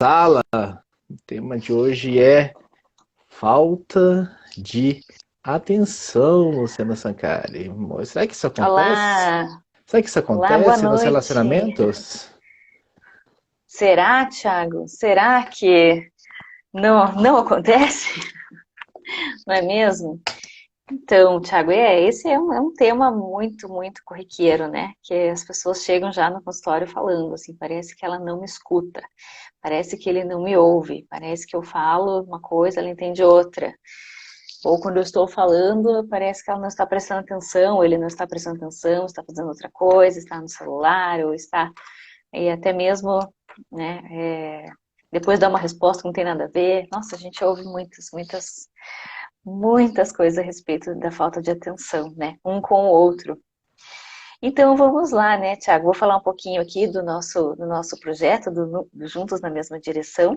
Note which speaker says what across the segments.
Speaker 1: Sala. O tema de hoje é falta de atenção, Luciana Sancari. Será que isso acontece?
Speaker 2: Olá,
Speaker 1: Será que isso
Speaker 2: olá, boa
Speaker 1: acontece nos
Speaker 2: noite.
Speaker 1: relacionamentos?
Speaker 2: Será, Thiago? Será que não acontece? Não é mesmo? Então, Thiago, esse é um tema muito corriqueiro, né? Que as pessoas chegam já no consultório falando assim, parece que ela não me escuta, parece que ele não me ouve, parece que eu falo uma coisa, ela entende outra. Ou quando eu estou falando, parece que ela não está prestando atenção, ou ele não está prestando atenção, está fazendo outra coisa, está no celular, ou está e até mesmo, né, depois dá uma resposta que não tem nada a ver. Nossa, a gente ouve muitas coisas a respeito da falta de atenção, né, um com o outro. Então vamos lá, né, Tiago, vou falar um pouquinho aqui do nosso projeto, do Juntos na Mesma Direção,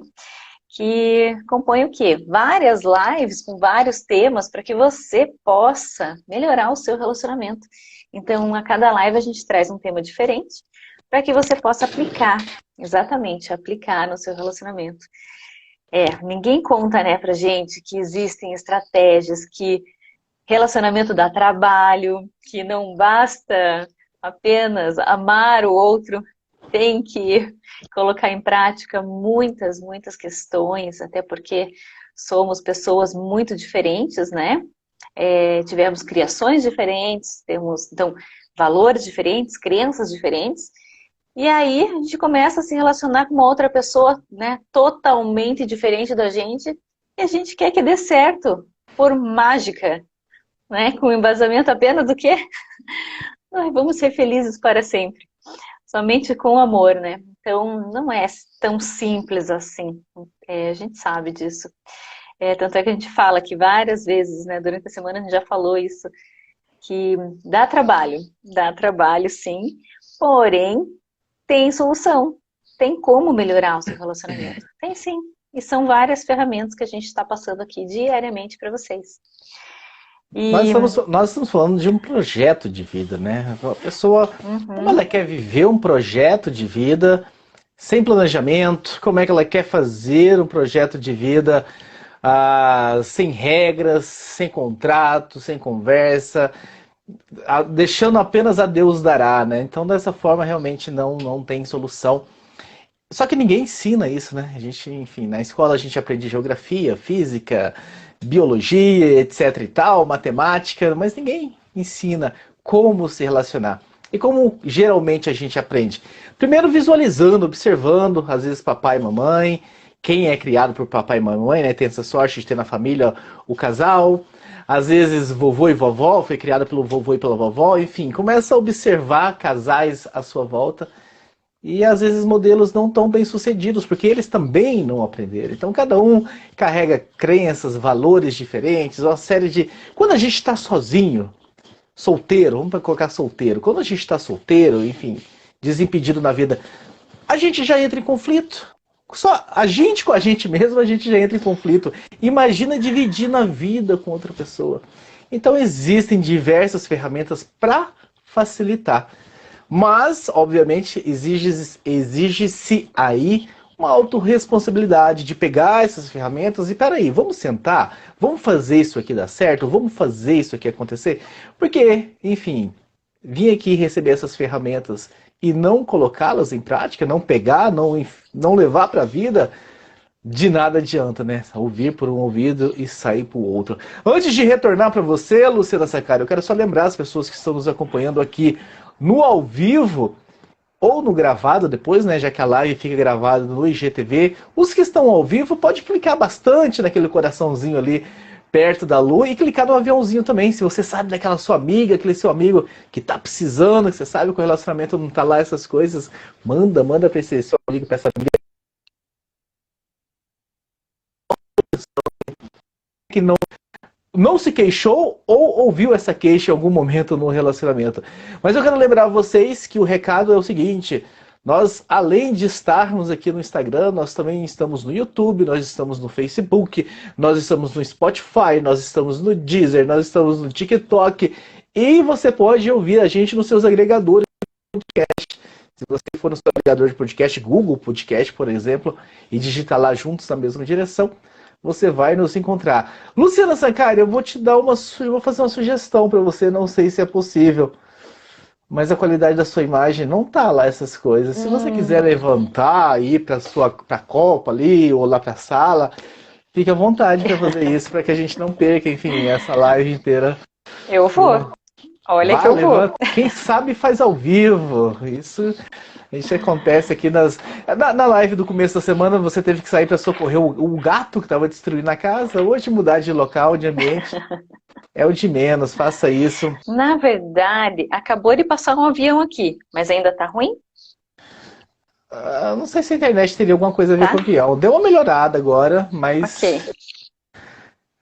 Speaker 2: que compõe o quê? Várias lives com vários temas para que você possa melhorar o seu relacionamento. Então, a cada live a gente traz um tema diferente para que você possa aplicar, exatamente, aplicar no seu relacionamento. Ninguém conta, né, pra gente que existem estratégias, que relacionamento dá trabalho, que não basta apenas amar o outro, tem que colocar em prática muitas questões, até porque somos pessoas muito diferentes, né? Tivemos criações diferentes, temos, então, valores diferentes, crenças diferentes, e aí a gente começa a se relacionar com uma outra pessoa, né, totalmente diferente da gente, e a gente quer que dê certo, por mágica, né, com embasamento apenas do quê? Ai, vamos ser felizes para sempre. Somente com amor, né? Então, não é tão simples assim. A gente sabe disso. Tanto é que a gente fala aqui várias vezes, né? Durante a semana a gente já falou isso, que dá trabalho sim, porém tem solução, tem como melhorar o seu relacionamento. Tem sim. E são várias ferramentas que a gente está passando aqui diariamente para vocês.
Speaker 1: Nós
Speaker 2: E
Speaker 1: estamos, nós estamos falando de um projeto de vida, né? A pessoa, como ela
Speaker 2: uhum,
Speaker 1: quer viver um projeto de vida sem planejamento, como é que ela quer fazer um projeto de vida sem regras, sem contrato, sem conversa, deixando apenas a Deus dará, né? Então, dessa forma, realmente não tem solução. Só que ninguém ensina isso, né? A gente, enfim, na escola a gente aprende geografia, física, biologia, etc e tal, matemática, mas ninguém ensina como se relacionar. E como geralmente a gente aprende? Primeiro visualizando, observando, às vezes papai e mamãe, quem é criado por papai e mamãe, né? Tem essa sorte de ter na família o casal. Às vezes vovô e vovó, foi criada pelo vovô e pela vovó, enfim, começa a observar casais à sua volta e às vezes modelos não tão bem sucedidos, porque eles também não aprenderam. Então cada um carrega crenças, valores diferentes, uma série de. Quando a gente está sozinho, solteiro, vamos colocar solteiro, quando a gente está solteiro, enfim, desimpedido na vida, a gente já entra em conflito. Só a gente com a gente mesmo, a gente já entra em conflito. Imagina dividir na vida com outra pessoa. Então existem diversas ferramentas para facilitar. Mas, obviamente, exige-se aí uma autorresponsabilidade de pegar essas ferramentas e, peraí, vamos sentar? Vamos fazer isso aqui dar certo? Vamos fazer isso aqui acontecer? Porque, enfim, vir aqui receber essas ferramentas e não colocá-las em prática, não pegar, não levar para a vida, de nada adianta, né? Ouvir por um ouvido e sair por outro. Antes de retornar para você, Luciana Sacari, eu quero só lembrar as pessoas que estão nos acompanhando aqui no ao vivo ou no gravado depois, né? Já que a live fica gravada no IGTV. Os que estão ao vivo, pode clicar bastante naquele coraçãozinho ali perto da Lu e clicar no aviãozinho também. Se você sabe daquela sua amiga, aquele seu amigo que tá precisando, que você sabe que o relacionamento não tá lá, essas coisas, manda pra esse seu amigo, pra essa amiga que não se queixou ou ouviu essa queixa em algum momento no relacionamento. Mas eu quero lembrar vocês que o recado é o seguinte: nós, além de estarmos aqui no Instagram, nós também estamos no YouTube, nós estamos no Facebook, nós estamos no Spotify, nós estamos no Deezer, nós estamos no TikTok e você pode ouvir a gente nos seus agregadores de podcast. Se você for no seu agregador de podcast, Google Podcast, por exemplo, e digitar lá juntos na mesma direção, você vai nos encontrar. Luciana Sancari, eu vou te dar eu vou fazer uma sugestão para você, não sei se é possível, mas a qualidade da sua imagem não tá lá essas coisas. Se você quiser levantar, ir para a copa ali ou lá para a sala, fique à vontade para fazer isso, para que a gente não perca, enfim, essa live inteira.
Speaker 2: Eu vou. Olha que eu vou.
Speaker 1: Quem sabe faz ao vivo. Isso a gente acontece aqui na live do começo da semana. Você teve que sair para socorrer o gato que estava destruindo a casa. Hoje mudar de local, de ambiente é o de menos. Faça isso.
Speaker 2: Na verdade, acabou de passar um avião aqui, mas ainda tá ruim?
Speaker 1: Não sei se a internet teria alguma coisa a ver com o avião. Deu uma melhorada agora, mas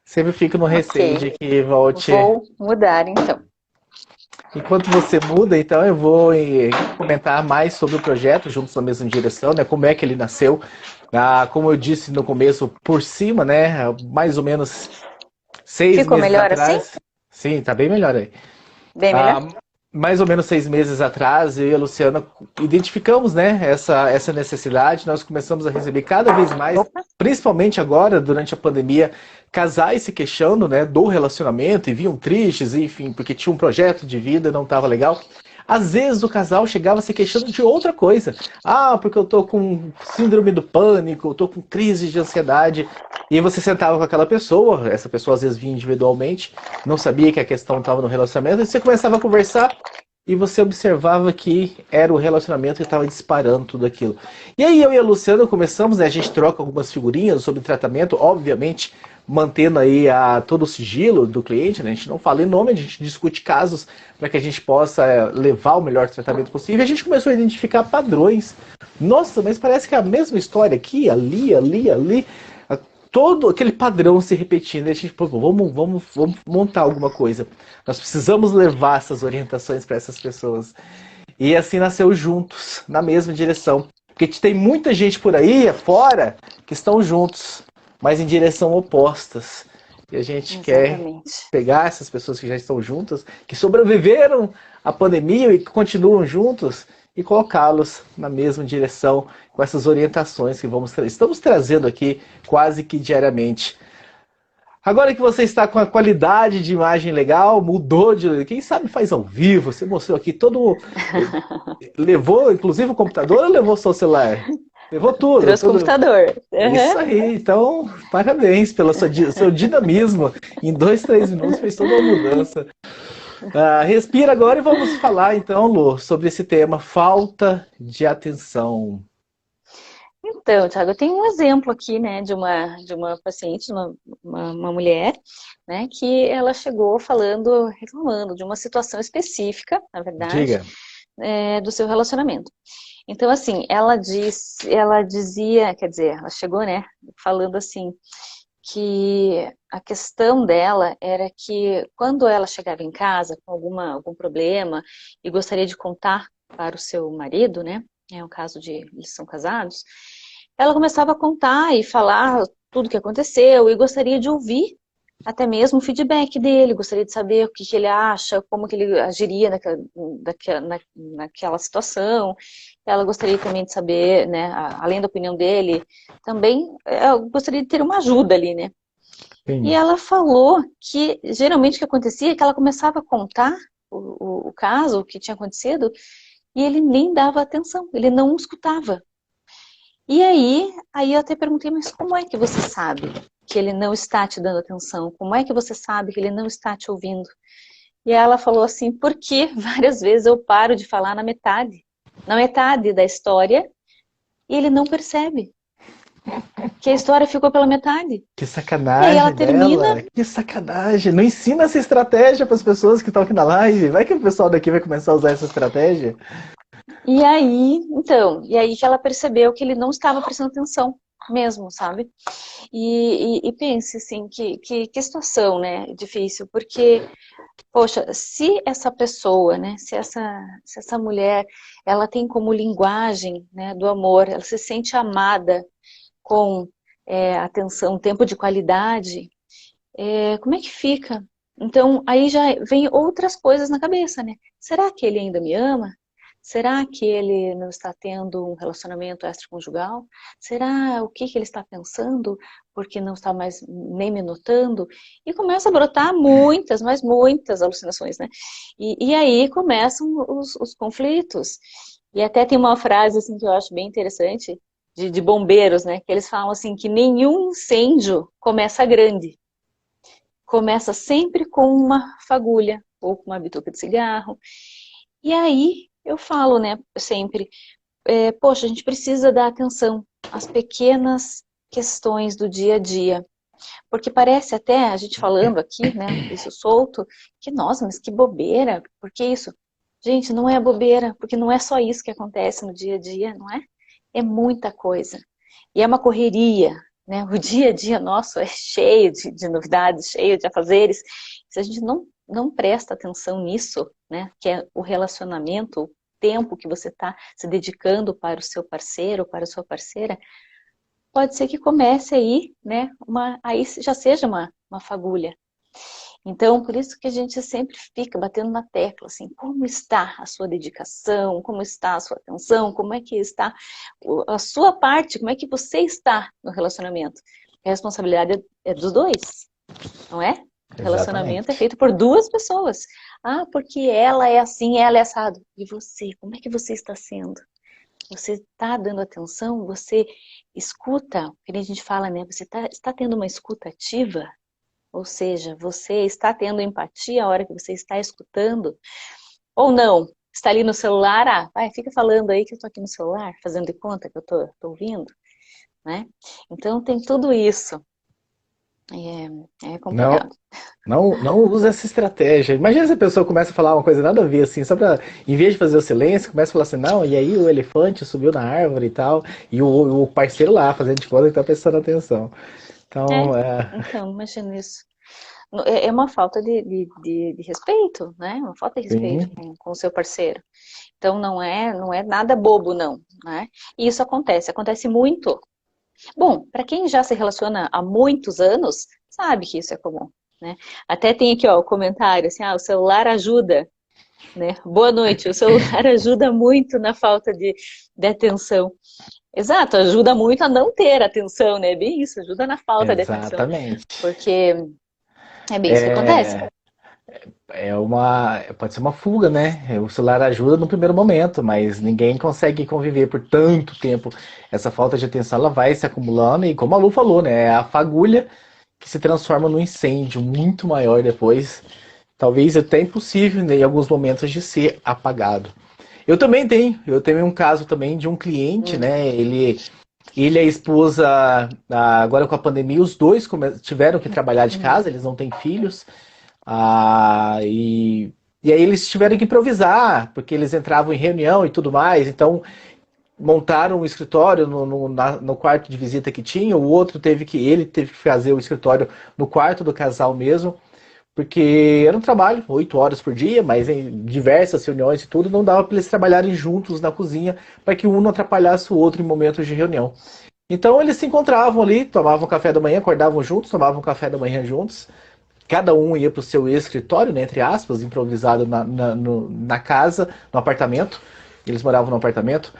Speaker 1: sempre fico no receio de que volte.
Speaker 2: Vou mudar então.
Speaker 1: Enquanto você muda, então eu vou comentar mais sobre o projeto Juntos na Mesma Direção, né? Como é que ele nasceu. Como eu disse no começo, por cima, né? Mais ou menos 6
Speaker 2: Ficou
Speaker 1: meses
Speaker 2: melhor
Speaker 1: atrás.
Speaker 2: assim?
Speaker 1: Sim, tá bem melhor aí.
Speaker 2: Bem melhor?
Speaker 1: Mais ou menos 6 meses atrás, eu e a Luciana identificamos, né, essa necessidade. Nós começamos a receber cada vez mais, principalmente agora, durante a pandemia, casais se queixando, né, do relacionamento e vinham tristes, enfim, porque tinha um projeto de vida, não estava legal. Às vezes o casal chegava se queixando de outra coisa. Porque eu tô com síndrome do pânico, eu tô com crise de ansiedade. E você sentava com aquela pessoa, essa pessoa às vezes vinha individualmente, não sabia que a questão estava no relacionamento, e você começava a conversar e você observava que era o relacionamento que estava disparando tudo aquilo. E aí eu e a Luciana começamos, né, a gente troca algumas figurinhas sobre tratamento, obviamente mantendo aí todo o sigilo do cliente, né? A gente não fala em nome, a gente discute casos para que a gente possa levar o melhor tratamento possível. E a gente começou a identificar padrões. Nossa, mas parece que é a mesma história aqui, ali, todo aquele padrão se repetindo. E a gente, vamos montar alguma coisa. Nós precisamos levar essas orientações para essas pessoas. E assim nasceu Juntos, na mesma direção. Porque tem muita gente por aí, fora, que estão juntos, mas em direção opostas. E a gente quer pegar essas pessoas que já estão juntas, que sobreviveram à pandemia e que continuam juntos, e colocá-los na mesma direção, com essas orientações que estamos trazendo aqui quase que diariamente. Agora que você está com a qualidade de imagem legal, mudou de... Quem sabe faz ao vivo, você mostrou aqui todo... Levou, inclusive, o computador ou levou só o celular? Levou tudo.
Speaker 2: Trouxe o computador.
Speaker 1: Isso aí, então, parabéns pelo seu dinamismo. Em 2, 3 minutos fez toda uma mudança. Respira agora e vamos falar, então, Lu, sobre esse tema, falta de atenção.
Speaker 2: Então, Thiago, eu tenho um exemplo aqui, né, de uma paciente, uma mulher, né, que ela chegou reclamando de uma situação específica, na verdade, do seu relacionamento. Então, assim, ela dizia, quer dizer, ela chegou, né, falando assim, que a questão dela era que quando ela chegava em casa com algum problema e gostaria de contar para o seu marido, né, é um caso de eles são casados, ela começava a contar e falar tudo o que aconteceu e gostaria de ouvir até mesmo o feedback dele, gostaria de saber o que ele acha, como que ele agiria naquela situação. Ela gostaria também de saber, né, além da opinião dele, também eu gostaria de ter uma ajuda ali, né? Sim. E ela falou que geralmente o que acontecia é que ela começava a contar o caso, o que tinha acontecido, e ele nem dava atenção, ele não escutava. E aí eu até perguntei, mas como é que você sabe que ele não está te dando atenção? Como é que você sabe que ele não está te ouvindo? E ela falou assim, porque várias vezes eu paro de falar na metade da história, e ele não percebe que a história ficou pela metade.
Speaker 1: Que sacanagem.
Speaker 2: E aí ela termina...
Speaker 1: Que sacanagem. Não ensina essa estratégia para as pessoas que estão aqui na live. Vai que o pessoal daqui vai começar a usar essa estratégia.
Speaker 2: E aí que ela percebeu que ele não estava prestando atenção mesmo, sabe? E pense, assim, que situação, né, difícil, porque, poxa, se essa pessoa, né, se essa mulher, ela tem como linguagem, né, do amor, ela se sente amada com atenção, tempo de qualidade, como é que fica? Então, aí já vem outras coisas na cabeça, né? Será que ele ainda me ama? Será que ele não está tendo um relacionamento extraconjugal? Será o que ele está pensando porque não está mais nem me notando? E começa a brotar muitas, mas muitas alucinações, né? E aí começam os conflitos. E até tem uma frase assim que eu acho bem interessante de bombeiros, né? Que eles falam assim que nenhum incêndio começa grande. Começa sempre com uma fagulha ou com uma bituca de cigarro. E aí eu falo, né, sempre, poxa, a gente precisa dar atenção às pequenas questões do dia a dia. Porque parece até, a gente falando aqui, né, isso solto, que nossa, mas que bobeira, por que isso? Gente, não é bobeira, porque não é só isso que acontece no dia a dia, não é? É muita coisa. E é uma correria, né? O dia a dia nosso é cheio de novidades, cheio de afazeres. Se a gente não presta atenção nisso, né? Que é o relacionamento, o tempo que você está se dedicando para o seu parceiro, para a sua parceira, pode ser que comece aí, né? Aí já seja uma fagulha. Então, por isso que a gente sempre fica batendo na tecla, assim, como está a sua dedicação, como está a sua atenção, como é que está a sua parte, como é que você está no relacionamento. A responsabilidade é dos dois, não é? O relacionamento é
Speaker 1: Exatamente.
Speaker 2: feito por duas pessoas. Ah, porque ela é assim, ela é assado. E você, como é que você está sendo? Você está dando atenção? Você escuta? Que a gente fala, né? Você está tendo uma escuta ativa? Ou seja, você está tendo empatia a hora que você está escutando? Ou não? Está ali no celular, vai, fica falando aí que eu estou aqui no celular, fazendo de conta que eu estou ouvindo, né? Então tem tudo isso. É
Speaker 1: Não,
Speaker 2: complicado.
Speaker 1: não usa essa estratégia. Imagina se a pessoa começa a falar uma coisa nada a ver, assim, só pra, em vez de fazer o silêncio, começa a falar assim, não, e aí o elefante subiu na árvore e tal, e o parceiro lá, fazendo de conta que tá prestando atenção.
Speaker 2: É,
Speaker 1: Então,
Speaker 2: então, imagina isso. É uma falta de respeito, né? Uma falta de respeito
Speaker 1: sim,
Speaker 2: com o seu parceiro. Então não é nada bobo, não, né? E isso acontece muito. Bom, para quem já se relaciona há muitos anos, sabe que isso é comum, né? Até tem aqui, ó, o comentário assim, o celular ajuda, né? Boa noite, o celular ajuda muito na falta de atenção. Exato, ajuda muito a não ter atenção, né? Bem isso, ajuda na falta de atenção,
Speaker 1: exatamente.
Speaker 2: porque é bem isso que acontece.
Speaker 1: É, pode ser uma fuga, né? O celular ajuda no primeiro momento, mas ninguém consegue conviver por tanto tempo. Essa falta de atenção, ela vai se acumulando e como a Lu falou, né? É a fagulha que se transforma num incêndio muito maior depois. Talvez até impossível, né, em alguns momentos de ser apagado. Eu tenho um caso também de um cliente,
Speaker 2: Hum,
Speaker 1: né? Ele e a esposa, agora com a pandemia, os dois tiveram que trabalhar de
Speaker 2: hum,
Speaker 1: casa, eles não têm filhos. Ah, e aí eles tiveram que improvisar, porque eles entravam em reunião e tudo mais, então montaram um escritório no quarto de visita que tinha, ele teve que fazer o escritório no quarto do casal mesmo, porque era um trabalho, 8 horas por dia, mas em diversas reuniões e tudo, não dava para eles trabalharem juntos na cozinha, para que um não atrapalhasse o outro em momentos de reunião. Então eles se encontravam ali, tomavam café da manhã, acordavam juntos, tomavam café da manhã juntos, cada um ia para o seu escritório, né, entre aspas, improvisado na casa, no apartamento. Eles moravam no apartamento.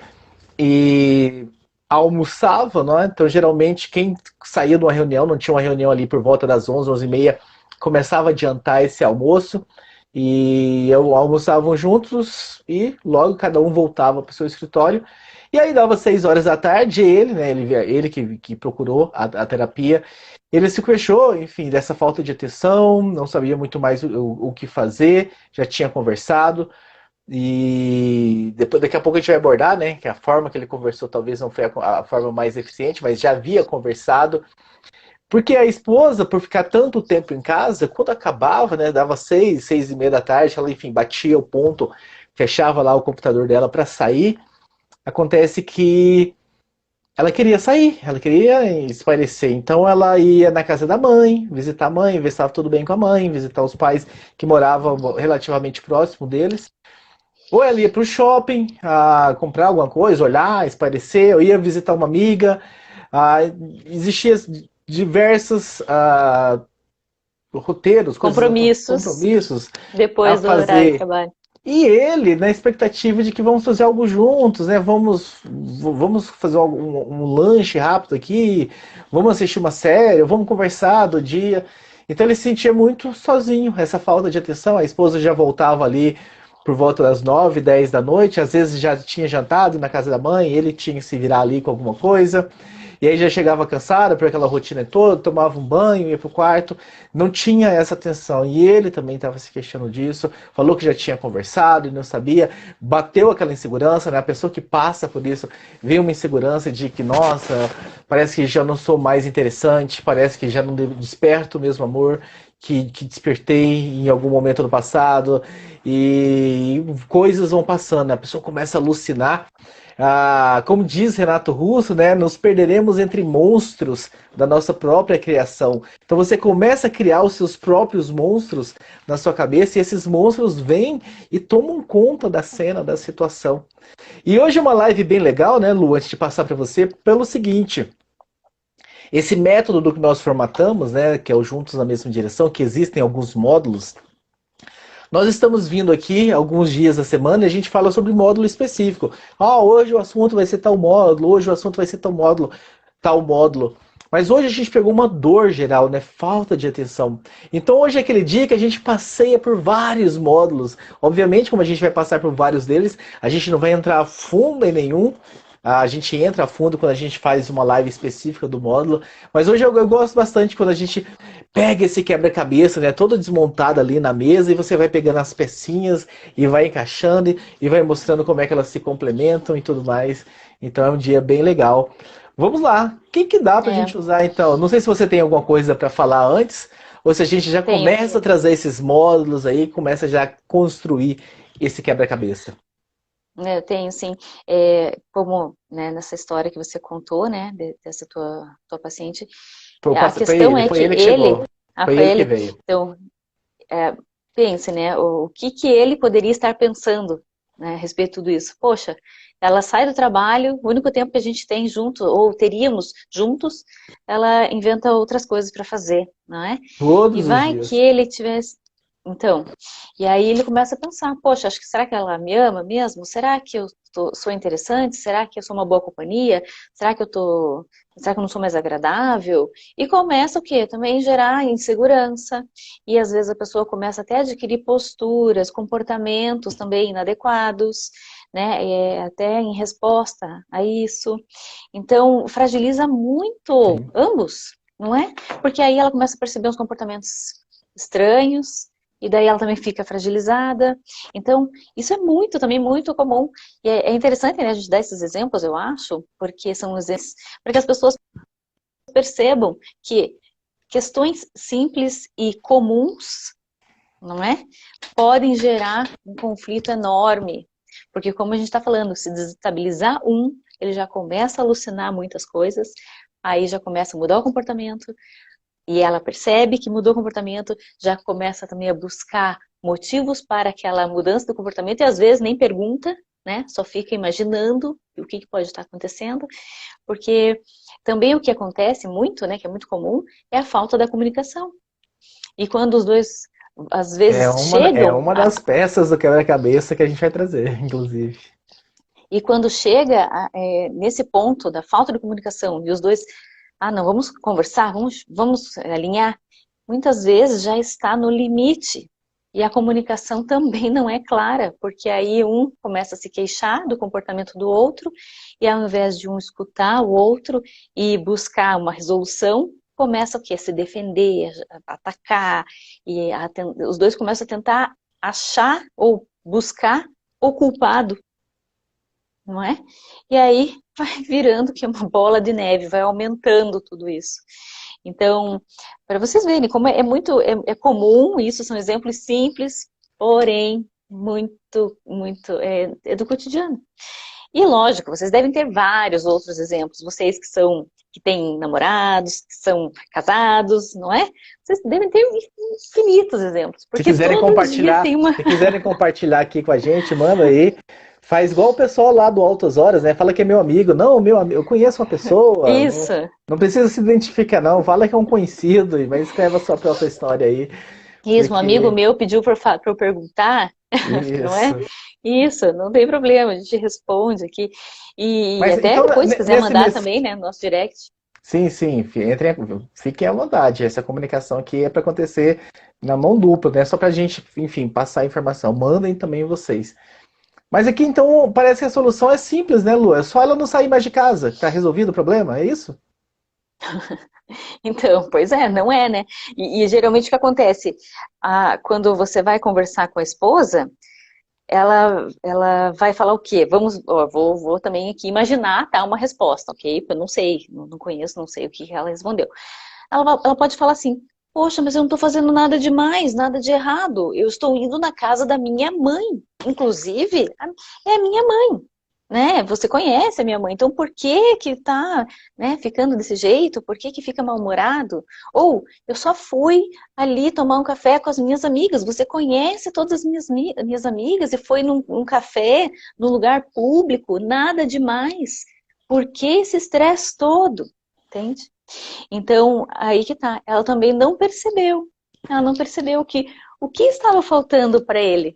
Speaker 1: E almoçava, né? Então, geralmente, quem saía de uma reunião, não tinha uma reunião ali por volta das 11, 11 e meia, começava a adiantar esse almoço. E almoçavam juntos e logo cada um voltava para o seu escritório. E aí dava 6 horas da tarde, ele, né, ele que procurou a terapia, ele se queixou, enfim, dessa falta de atenção, não sabia muito mais o que fazer, já tinha conversado, e depois, daqui a pouco a gente vai abordar, né, que a forma que ele conversou talvez não foi a forma mais eficiente, mas já havia conversado, porque a esposa, por ficar tanto tempo em casa, quando acabava, né, dava 6, 6 e meia da tarde, ela, enfim, batia o ponto, fechava lá o computador dela para sair, acontece que ela queria sair, ela queria espairecer. Então ela ia na casa da mãe, visitar a mãe, ver se estava tudo bem com a mãe, visitar os pais que moravam relativamente próximo deles. Ou ela ia para o shopping comprar alguma coisa, olhar, espairecer, ou ia visitar uma amiga. Ah, existiam diversos roteiros, coisas,
Speaker 2: compromissos
Speaker 1: compromissos a
Speaker 2: depois do horário de
Speaker 1: fazer.
Speaker 2: trabalho.
Speaker 1: E ele, na expectativa de que vamos fazer algo juntos, né? Vamos fazer um lanche rápido aqui, vamos assistir uma série, vamos conversar do dia. Então ele se sentia muito sozinho, essa falta de atenção. A esposa já voltava ali por volta das 9, 10 da noite, às vezes já tinha jantado na casa da mãe, ele tinha que se virar ali com alguma coisa. E aí já chegava cansado por aquela rotina toda, tomava um banho, ia pro quarto, não tinha essa atenção. E ele também estava se questionando disso, falou que já tinha conversado e não sabia, bateu aquela insegurança, né? A pessoa que passa por isso vê uma insegurança de que, nossa, parece que já não sou mais interessante, parece que já não desperto o mesmo amor que despertei em algum momento do passado, e coisas vão passando, né? A pessoa começa a alucinar. Como diz Renato Russo, né, nos perderemos entre monstros da nossa própria criação. Então você começa a criar os seus próprios monstros na sua cabeça e esses monstros vêm e tomam conta da cena, da situação. E hoje é uma live bem legal, né, Lu, antes de passar para você, pelo seguinte. Esse método do que nós formatamos, né, que é o Juntos na Mesma Direção, que existem alguns módulos. Nós estamos vindo aqui alguns dias da semana e a gente fala sobre módulo específico. Hoje o assunto vai ser tal módulo, hoje o assunto vai ser tal módulo, tal módulo. Mas hoje a gente pegou uma dor geral, né? Falta de atenção. Então hoje é aquele dia que a gente passeia por vários módulos. Obviamente, como a gente vai passar por vários deles, a gente não vai entrar a fundo em nenhum. A gente entra a fundo quando a gente faz uma live específica do módulo. Mas hoje eu gosto bastante quando a gente pega esse quebra-cabeça, né, todo desmontado ali na mesa, e você vai pegando as pecinhas e vai encaixando e vai mostrando como é que elas se complementam e tudo mais. Então é um dia bem legal. Vamos lá. O que que dá pra gente usar então? Não sei se você tem alguma coisa para falar antes, ou se a gente já começa a trazer esses módulos aí, começa já a construir esse quebra-cabeça.
Speaker 2: Eu tenho, sim. Como, né, nessa história que você contou, né, dessa tua paciente, a questão é que ele...
Speaker 1: Foi ele que veio.
Speaker 2: Então, pense, né, o que ele poderia estar pensando, né, a respeito de tudo isso. Poxa, ela sai do trabalho, o único tempo que a gente tem junto, ou teríamos juntos, ela inventa outras coisas para fazer, não é?
Speaker 1: Todos
Speaker 2: e
Speaker 1: os
Speaker 2: vai
Speaker 1: dias.
Speaker 2: que ele tivesse... Então, e aí ele começa a pensar, poxa, acho que será que ela me ama mesmo? Será que eu sou interessante? Será que eu sou uma boa companhia? Será que será que eu não sou mais agradável? E começa o quê? Também gerar insegurança. E às vezes a pessoa começa até a adquirir posturas, comportamentos também inadequados, né? Até em resposta a isso. Então, fragiliza muito ambos, não é? Porque aí ela começa a perceber os comportamentos estranhos, e daí ela também fica fragilizada. Então, isso é também muito comum. E é interessante, né, a gente dar esses exemplos, eu acho, porque são exemplos para que as pessoas percebam que questões simples e comuns, não é? Podem gerar um conflito enorme. Porque como a gente está falando, se desestabilizar ele já começa a alucinar muitas coisas, aí já começa a mudar o comportamento, e ela percebe que mudou o comportamento, já começa também a buscar motivos para aquela mudança do comportamento, e às vezes nem pergunta, né? Só fica imaginando o que pode estar acontecendo, porque também o que acontece muito, né, que é muito comum, é a falta da comunicação. E quando os dois, às vezes, chegam...
Speaker 1: É uma das peças do quebra-cabeça que a gente vai trazer, inclusive.
Speaker 2: E quando chega nesse ponto da falta de comunicação, e os dois... não, vamos conversar, vamos alinhar. Muitas vezes já está no limite. E a comunicação também não é clara, porque aí um começa a se queixar do comportamento do outro, e ao invés de um escutar o outro e buscar uma resolução, começa o quê? A se defender, a atacar, e os dois começam a tentar achar ou buscar o culpado, não é? E aí vai virando que é uma bola de neve, vai aumentando tudo isso. Então, para vocês verem como é muito comum, isso são exemplos simples, porém muito é do cotidiano. E lógico, vocês devem ter vários outros exemplos, vocês que têm namorados, que são casados, não é? Vocês devem ter infinitos exemplos. Porque
Speaker 1: se quiserem compartilhar aqui com a gente, manda aí. Faz igual o pessoal lá do Altas Horas, né? Fala que é meu amigo. Não, meu amigo, eu conheço uma pessoa.
Speaker 2: Isso.
Speaker 1: Não precisa se identificar, não. Fala que é um conhecido, mas escreva a sua própria história aí.
Speaker 2: Isso, um amigo meu pediu para eu perguntar não é?
Speaker 1: Isso.
Speaker 2: Isso, não tem problema, a gente responde aqui. E
Speaker 1: Mas
Speaker 2: até
Speaker 1: então,
Speaker 2: depois, se quiser mandar
Speaker 1: nesse,
Speaker 2: também, né, no nosso direct.
Speaker 1: sim, sim, fiquem à vontade. Essa comunicação aqui é para acontecer na mão dupla, não é só para a gente, enfim, passar a informação. Mandem também vocês. Mas aqui então parece que a solução é simples, né, Lu? É só ela não sair mais de casa. Tá resolvido o problema? É isso?
Speaker 2: Então, pois é, não é, né? E geralmente o que acontece? Quando você vai conversar com a esposa, ela vai falar o quê? Vamos, ó, vou também aqui imaginar, tá? Uma resposta, ok? Eu não sei, não conheço, não sei o que ela respondeu. Ela pode falar assim: poxa, mas eu não estou fazendo nada demais, nada de errado. Eu estou indo na casa da minha mãe. Inclusive, é a minha mãe, né? Você conhece a minha mãe, então por que que tá, né, ficando desse jeito? Por que que fica mal-humorado? Ou eu só fui ali tomar um café com as minhas amigas. Você conhece todas as minhas amigas e foi num café, num lugar público, nada demais. Por que esse estresse todo? Entende? Então, aí que tá. Ela também não percebeu. Ela não percebeu que o que estava faltando para ele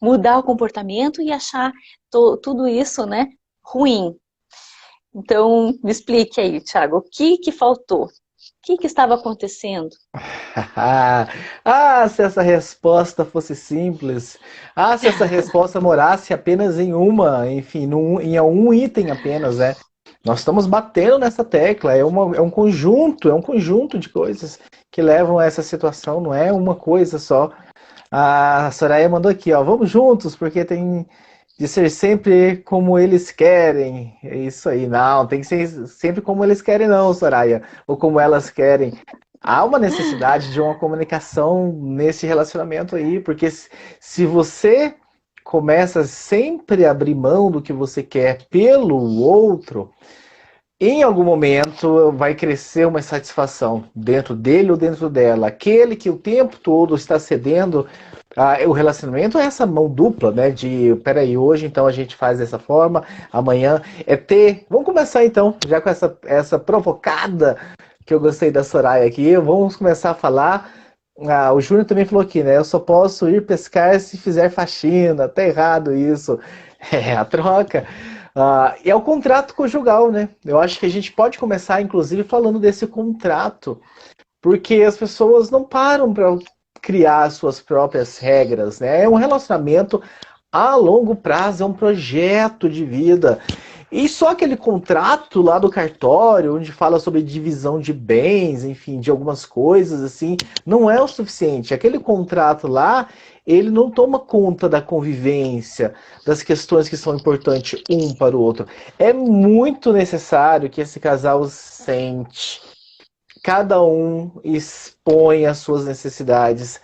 Speaker 2: mudar o comportamento e achar tudo isso, né, ruim. Então, me explique aí, Thiago, o que que faltou? O que que estava acontecendo?
Speaker 1: Ah, se essa resposta fosse simples. Ah, se essa resposta morasse apenas em uma, enfim, em um item apenas, né? Nós estamos batendo nessa tecla, é um conjunto de coisas que levam a essa situação, não é uma coisa só. A Soraya mandou aqui, ó, vamos juntos, porque tem de ser sempre como eles querem. É isso aí, não, tem que ser sempre como eles querem, não, Soraya, ou como elas querem. Há uma necessidade de uma comunicação nesse relacionamento aí, porque se você começa sempre a abrir mão do que você quer pelo outro, em algum momento vai crescer uma insatisfação dentro dele ou dentro dela. Aquele que o tempo todo está cedendo, o relacionamento é essa mão dupla, né? De, peraí, hoje então a gente faz dessa forma, amanhã é ter. Vamos começar então, já com essa provocada que eu gostei da Soraya aqui, vamos começar a falar. O Júnior também falou aqui, né? Eu só posso ir pescar se fizer faxina, tá errado isso. É a troca. E é o contrato conjugal, né? Eu acho que a gente pode começar, inclusive, falando desse contrato, porque as pessoas não param para criar suas próprias regras, né? É um relacionamento a longo prazo, é um projeto de vida. E só aquele contrato lá do cartório, onde fala sobre divisão de bens, enfim, de algumas coisas assim, não é o suficiente. Aquele contrato lá, ele não toma conta da convivência, das questões que são importantes um para o outro. É muito necessário que esse casal sente, cada um expõe as suas necessidades.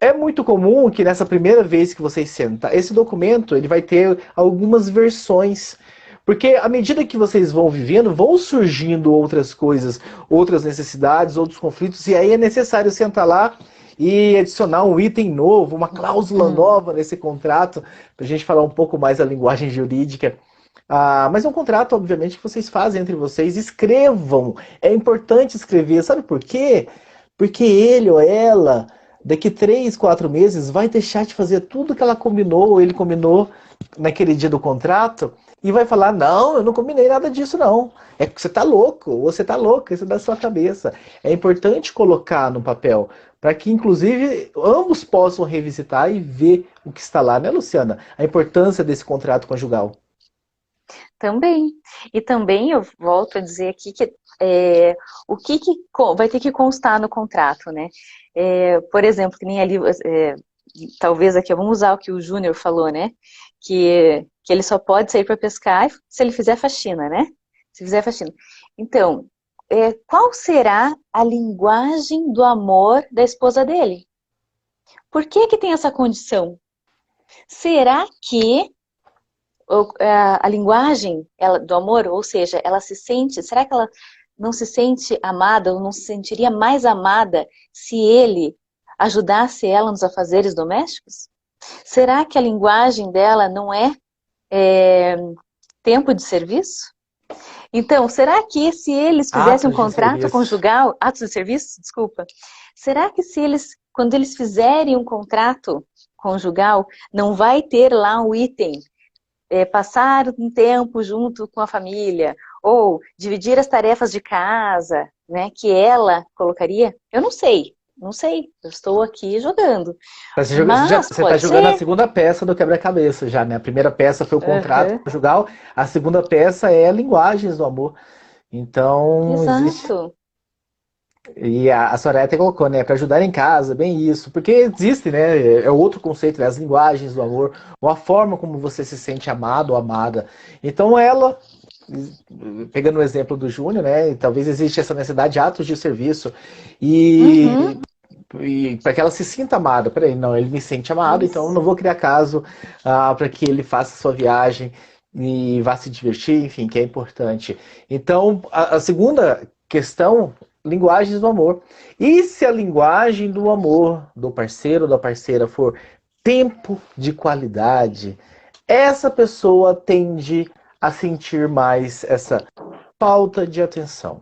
Speaker 1: É muito comum que nessa primeira vez que vocês sentam, esse documento ele vai ter algumas versões. Porque à medida que vocês vão vivendo, vão surgindo outras coisas, outras necessidades, outros conflitos, e aí é necessário sentar lá e adicionar um item novo, uma cláusula nova nesse contrato, para a gente falar um pouco mais a linguagem jurídica. Mas é um contrato, obviamente, que vocês fazem entre vocês. Escrevam. É importante escrever. Sabe por quê? Porque ele ou ela, daqui 3, 4 meses, vai deixar de fazer tudo que ela combinou, ou ele combinou naquele dia do contrato, e vai falar: não, eu não combinei nada disso, não. É que você tá louco, ou você tá louca, isso é da sua cabeça. É importante colocar no papel, para que, inclusive, ambos possam revisitar e ver o que está lá, né, Luciana? A importância desse contrato conjugal.
Speaker 2: Também. E também eu volto a dizer aqui que o que vai ter que constar no contrato, né? Por exemplo, que nem ali, talvez aqui, vamos usar o que o Júnior falou, né? Que ele só pode sair para pescar se ele fizer faxina, né? Se fizer faxina. Então, qual será a linguagem do amor da esposa dele? Por que que tem essa condição? Será que a linguagem do amor, ou seja, ela se sente, será que ela não se sente amada ou não se sentiria mais amada se ele ajudasse ela nos afazeres domésticos? Será que a linguagem dela não é tempo de serviço? Então, será que se eles fizessem um
Speaker 1: Atos de
Speaker 2: contrato
Speaker 1: serviço.
Speaker 2: conjugal, atos de serviço, desculpa, será que se eles, quando eles fizerem um contrato conjugal, não vai ter lá um item, passar um tempo junto com a família, ou dividir as tarefas de casa, né, que ela colocaria? Eu não sei, não sei, eu estou aqui jogando. Mas
Speaker 1: Você está
Speaker 2: pode
Speaker 1: jogando a
Speaker 2: ser.
Speaker 1: segunda peça do quebra-cabeça já, né? A primeira peça foi o contrato
Speaker 2: Aham,
Speaker 1: conjugal, a segunda peça é linguagens do amor. Então, existe.
Speaker 2: exato,
Speaker 1: E a Soraya até colocou, né? Para ajudar em casa, bem isso. Porque existe, né? É outro conceito, né? As linguagens do amor, ou a forma como você se sente amado ou amada. Então, ela, pegando o exemplo do Júnior, né? Talvez existe essa necessidade de atos de serviço.
Speaker 2: uhum,
Speaker 1: E para que ela se sinta amada. Peraí, não, ele me sente amado, então eu não
Speaker 2: isso,
Speaker 1: vou criar caso para que ele faça sua viagem e vá se divertir, enfim, que é importante. Então, a segunda questão, linguagens do amor. E se a linguagem do amor do parceiro ou da parceira for tempo de qualidade, essa pessoa tende a sentir mais essa falta de atenção.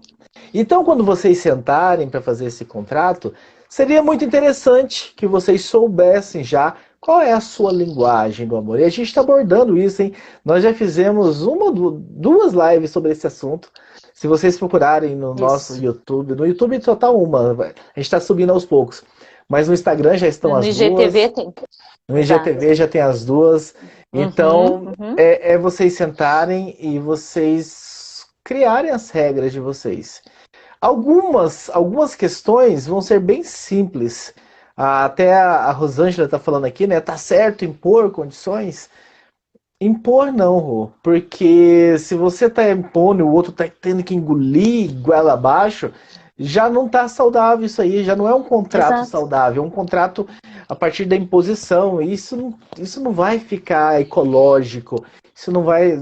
Speaker 1: Então, quando vocês sentarem para fazer esse contrato, seria muito interessante que vocês soubessem já qual é a sua linguagem do amor. E a gente está abordando isso, hein? Nós já fizemos duas lives sobre esse assunto. Se vocês procurarem no nosso
Speaker 2: isso.
Speaker 1: YouTube, no YouTube só tá uma, a gente está subindo aos poucos. Mas no Instagram já estão
Speaker 2: No
Speaker 1: as
Speaker 2: IGTV
Speaker 1: duas,
Speaker 2: tem,
Speaker 1: no
Speaker 2: exato.
Speaker 1: IGTV já tem as duas.
Speaker 2: Uhum,
Speaker 1: Então,
Speaker 2: uhum.
Speaker 1: é vocês sentarem e vocês criarem as regras de vocês. Algumas questões vão ser bem simples. Até a Rosângela está falando aqui, né? Tá certo impor condições? Impor não, Rô. Porque se você tá impondo e o outro tá tendo que engolir goela abaixo, já não tá saudável isso aí, já não é um contrato
Speaker 2: Exato.
Speaker 1: saudável, é um contrato a partir da imposição. E isso não vai ficar ecológico. Isso não vai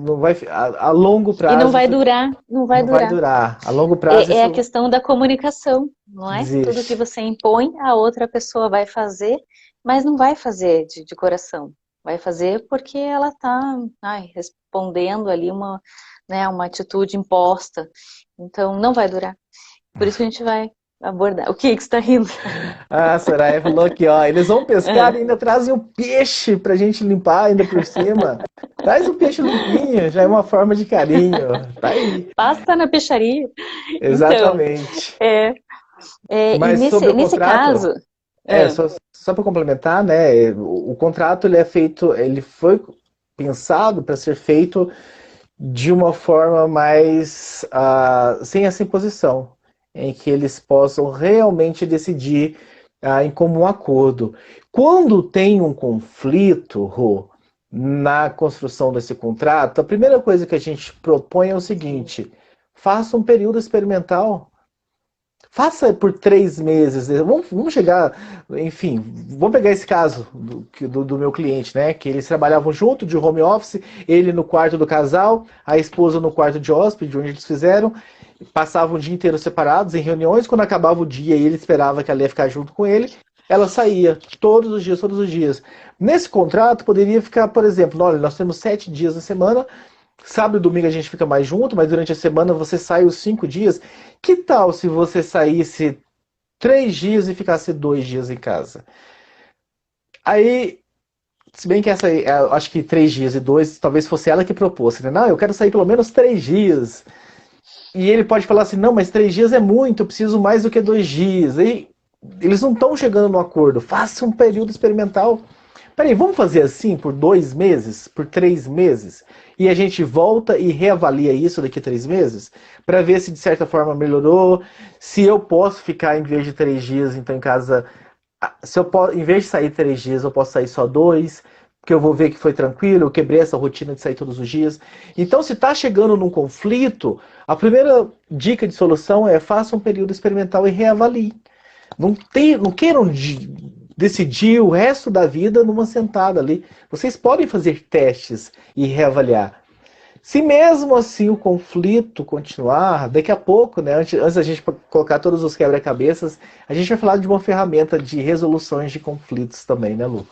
Speaker 1: a longo
Speaker 2: E não
Speaker 1: prazo,
Speaker 2: vai
Speaker 1: isso
Speaker 2: durar, não vai
Speaker 1: não vai
Speaker 2: durar.
Speaker 1: durar. A longo prazo
Speaker 2: É a
Speaker 1: isso
Speaker 2: questão da comunicação, não é? Tudo que
Speaker 1: desiste.
Speaker 2: você impõe, a outra pessoa vai fazer, mas não vai fazer de coração. Vai fazer porque ela está respondendo ali uma atitude imposta. Então, não vai durar. Por isso que a gente vai abordar. O que você está rindo?
Speaker 1: A Soraya falou aqui, ó, eles vão pescar e ainda trazem o peixe pra gente limpar ainda por cima. Traz o peixe limpinho, já é uma forma de carinho. Tá aí.
Speaker 2: Passa na peixaria. Então,
Speaker 1: Exatamente.
Speaker 2: é, e
Speaker 1: Mas sobre o
Speaker 2: nesse
Speaker 1: contrato,
Speaker 2: caso, é,
Speaker 1: só para complementar, né? O contrato ele é feito, ele foi pensado para ser feito de uma forma mais sem essa imposição, em que eles possam realmente decidir em comum acordo. Quando tem um conflito, Rô, na construção desse contrato, a primeira coisa que a gente propõe é o seguinte: faça um período experimental. Faça por 3 meses. Vamos chegar, enfim, vamos pegar esse caso do meu cliente, né? Que eles trabalhavam junto de home office, ele no quarto do casal, a esposa no quarto de hóspede, onde eles fizeram, passavam o dia inteiro separados em reuniões. Quando acabava o dia e ele esperava que ela ia ficar junto com ele, ela saía todos os dias, todos os dias. Nesse contrato poderia ficar, por exemplo, olha, nós temos 7 dias na semana. Sábado e domingo a gente fica mais junto, mas durante a semana você sai os 5 dias. Que tal se você saísse 3 dias e ficasse 2 dias em casa? Aí, se bem que essa aí, acho que 3 dias e dois, talvez fosse ela que propôs, né? Não, eu quero sair pelo menos 3 dias. E ele pode falar assim, não, mas 3 dias é muito, eu preciso mais do que 2 dias. E eles não estão chegando no acordo. Faça um período experimental. Peraí, vamos fazer assim por 2 meses, por 3 meses? E a gente volta e reavalia isso daqui a 3 meses? Para ver se de certa forma melhorou, se eu posso ficar em vez de 3 dias, então em casa. Se eu posso, em vez de sair 3 dias, eu posso sair só dois, porque eu vou ver que foi tranquilo, eu quebrei essa rotina de sair todos os dias. Então, se está chegando num conflito, a primeira dica de solução é faça um período experimental e reavalie. Não queiram decidir o resto da vida numa sentada ali. Vocês podem fazer testes e reavaliar. Se mesmo assim o conflito continuar, daqui a pouco, né, antes da gente colocar todos os quebra-cabeças, a gente vai falar de uma ferramenta de resoluções de conflitos também, né, Lu?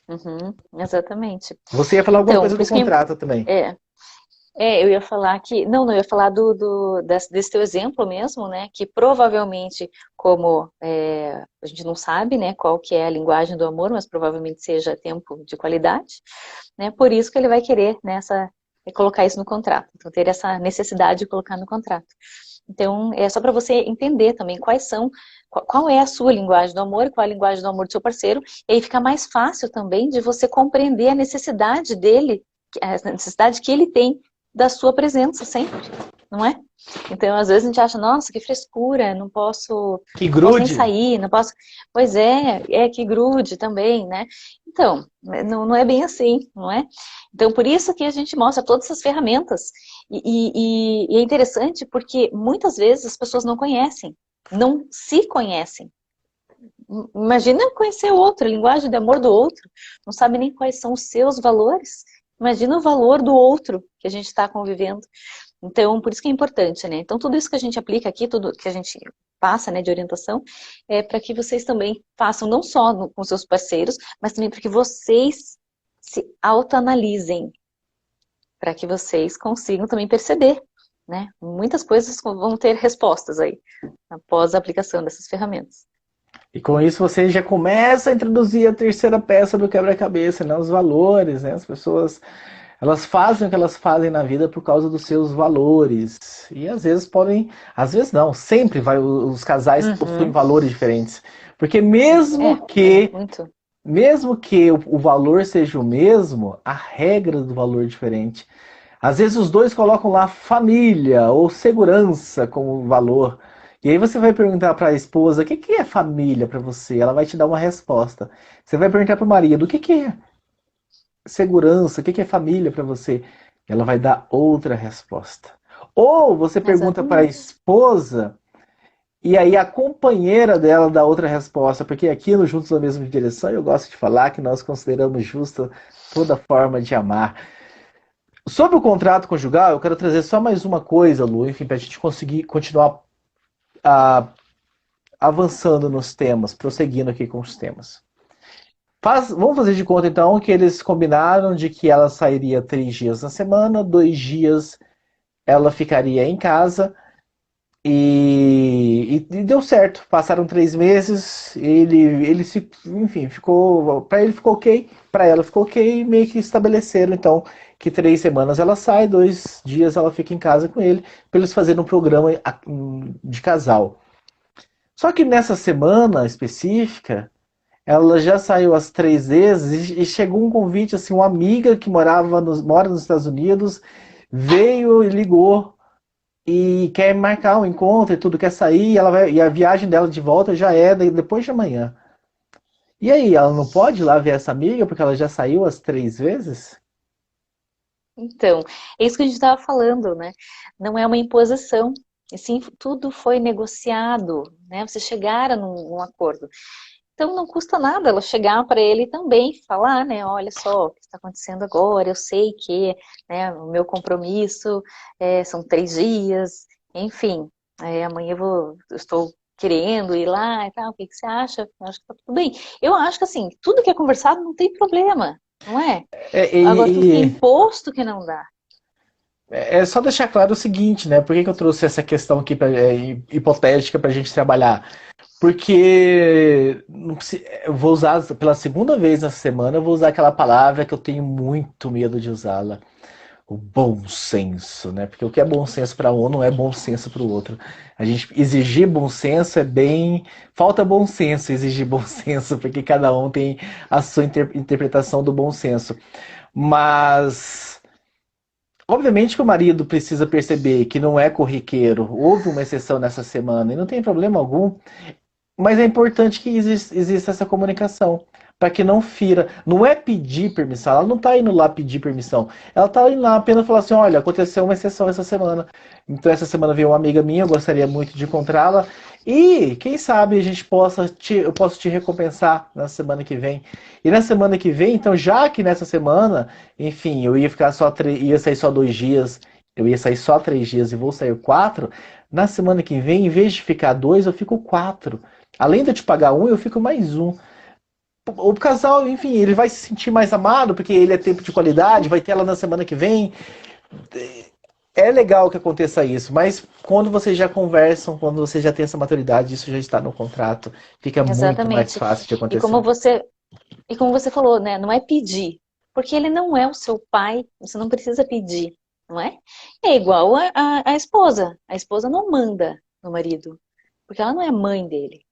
Speaker 2: uhum, exatamente.
Speaker 1: Você ia falar alguma
Speaker 2: Então,
Speaker 1: coisa
Speaker 2: por
Speaker 1: do
Speaker 2: isso que
Speaker 1: contrato também.
Speaker 2: é, eu ia falar que, não, eu ia falar desse teu exemplo mesmo, né, que provavelmente como a gente não sabe, né, qual que é a linguagem do amor, mas provavelmente seja tempo de qualidade, né, por isso que ele vai querer colocar isso no contrato, então ter essa necessidade de colocar no contrato. Então, é só para você entender também qual é a sua linguagem do amor, qual é a linguagem do amor do seu parceiro, e aí fica mais fácil também de você compreender a necessidade dele, a necessidade que ele tem da sua presença sempre, não é? Então, às vezes a gente acha, nossa, que frescura, não posso nem sair, não posso... Pois que grude também, né? Então, não é bem assim, não é? Então, por isso que a gente mostra todas essas ferramentas. E é interessante porque muitas vezes as pessoas não conhecem, não se conhecem. Imagina conhecer o outro, a linguagem de amor do outro, não sabe nem quais são os seus valores. Imagina o valor do outro que a gente está convivendo. Então, por isso que é importante, né? Então, tudo isso que a gente aplica aqui, tudo que a gente passa, né, de orientação, é para que vocês também façam, não só com seus parceiros, mas também para que vocês se autoanalisem, para que vocês consigam também perceber, né? Muitas coisas vão ter respostas aí, após a aplicação dessas ferramentas.
Speaker 1: E com isso você já começa a introduzir a terceira peça do quebra-cabeça, né? Os valores, né? As pessoas, elas fazem o que elas fazem na vida por causa dos seus valores. E às vezes às vezes não, sempre os casais possuem valores diferentes. Porque mesmo que o valor seja o mesmo, a regra do valor é diferente. Às vezes os dois colocam lá família ou segurança como valor. E aí você vai perguntar para a esposa, o que é família para você? Ela vai te dar uma resposta. Você vai perguntar para o marido, o que é segurança? O que é família para você? Ela vai dar outra resposta. Ou você pergunta para a esposa, e aí a companheira dela dá outra resposta, porque aqui no Juntos na Mesma Direção eu gosto de falar que nós consideramos justa toda forma de amar. Sobre o contrato conjugal, eu quero trazer só mais uma coisa, Lu, enfim, para a gente conseguir continuar avançando nos temas, prosseguindo aqui com os temas. Vamos fazer de conta, então, que eles combinaram de que ela sairia 3 dias na semana, 2 dias ela ficaria em casa, e deu certo. Passaram 3 meses, enfim, para ele ficou ok, para ela ficou ok, e meio que estabeleceram, então, que 3 semanas ela sai, 2 dias ela fica em casa com ele, para eles fazerem um programa de casal. Só que nessa semana específica, ela já saiu as 3 vezes e chegou um convite, assim, uma amiga que mora nos Estados Unidos, veio e ligou e quer marcar um encontro e tudo, quer sair, e a viagem dela de volta já é depois de amanhã. E aí, ela não pode ir lá ver essa amiga porque ela já saiu as 3 vezes?
Speaker 2: Então, é isso que a gente estava falando, né? Não é uma imposição, e sim, tudo foi negociado, né? Vocês chegaram num acordo. Então não custa nada ela chegar para ele também, falar, né? Olha só o que está acontecendo agora, eu sei que, né, o meu compromisso são 3 dias, enfim, amanhã eu estou querendo ir lá e tal, o que você acha? Eu acho que tá tudo bem. Eu acho que assim, tudo que é conversado não tem problema, não é? Agora tudo que é imposto que não dá.
Speaker 1: É só deixar claro o seguinte, né? Por que eu trouxe essa questão aqui hipotética para a gente trabalhar? Porque eu vou usar pela segunda vez nessa semana, eu vou usar aquela palavra que eu tenho muito medo de usá-la. O bom senso, né? Porque o que é bom senso para um não é bom senso para o outro. A gente exigir bom senso falta bom senso exigir bom senso, porque cada um tem a sua interpretação do bom senso. Mas obviamente que o marido precisa perceber que não é corriqueiro, houve uma exceção nessa semana e não tem problema algum, mas é importante que exista essa comunicação, para que não fira. Não é pedir permissão, ela não está indo lá pedir permissão, ela está indo lá apenas falar assim, olha, aconteceu uma exceção essa semana, então essa semana veio uma amiga minha, eu gostaria muito de encontrá-la, e quem sabe eu posso te recompensar na semana que vem. E na semana que vem, então já que nessa semana, enfim, eu ia ficar ia sair só 2 dias, eu ia sair só 3 dias e vou sair 4, na semana que vem, em vez de ficar 2, eu fico 4. Além de eu te pagar 1, eu fico mais 1. O casal, enfim, ele vai se sentir mais amado, porque ele é tempo de qualidade, vai ter ela na semana que vem. é legal que aconteça isso, mas quando vocês já conversam, quando você já tem essa maturidade, isso já está no contrato, fica muito mais
Speaker 2: Exatamente.
Speaker 1: fácil de
Speaker 2: E como
Speaker 1: acontecer.
Speaker 2: você, e como você falou, né? Não é pedir, porque ele não é o seu pai, você não precisa pedir, não é? É igual a esposa. A esposa não manda no marido, porque ela não é mãe dele.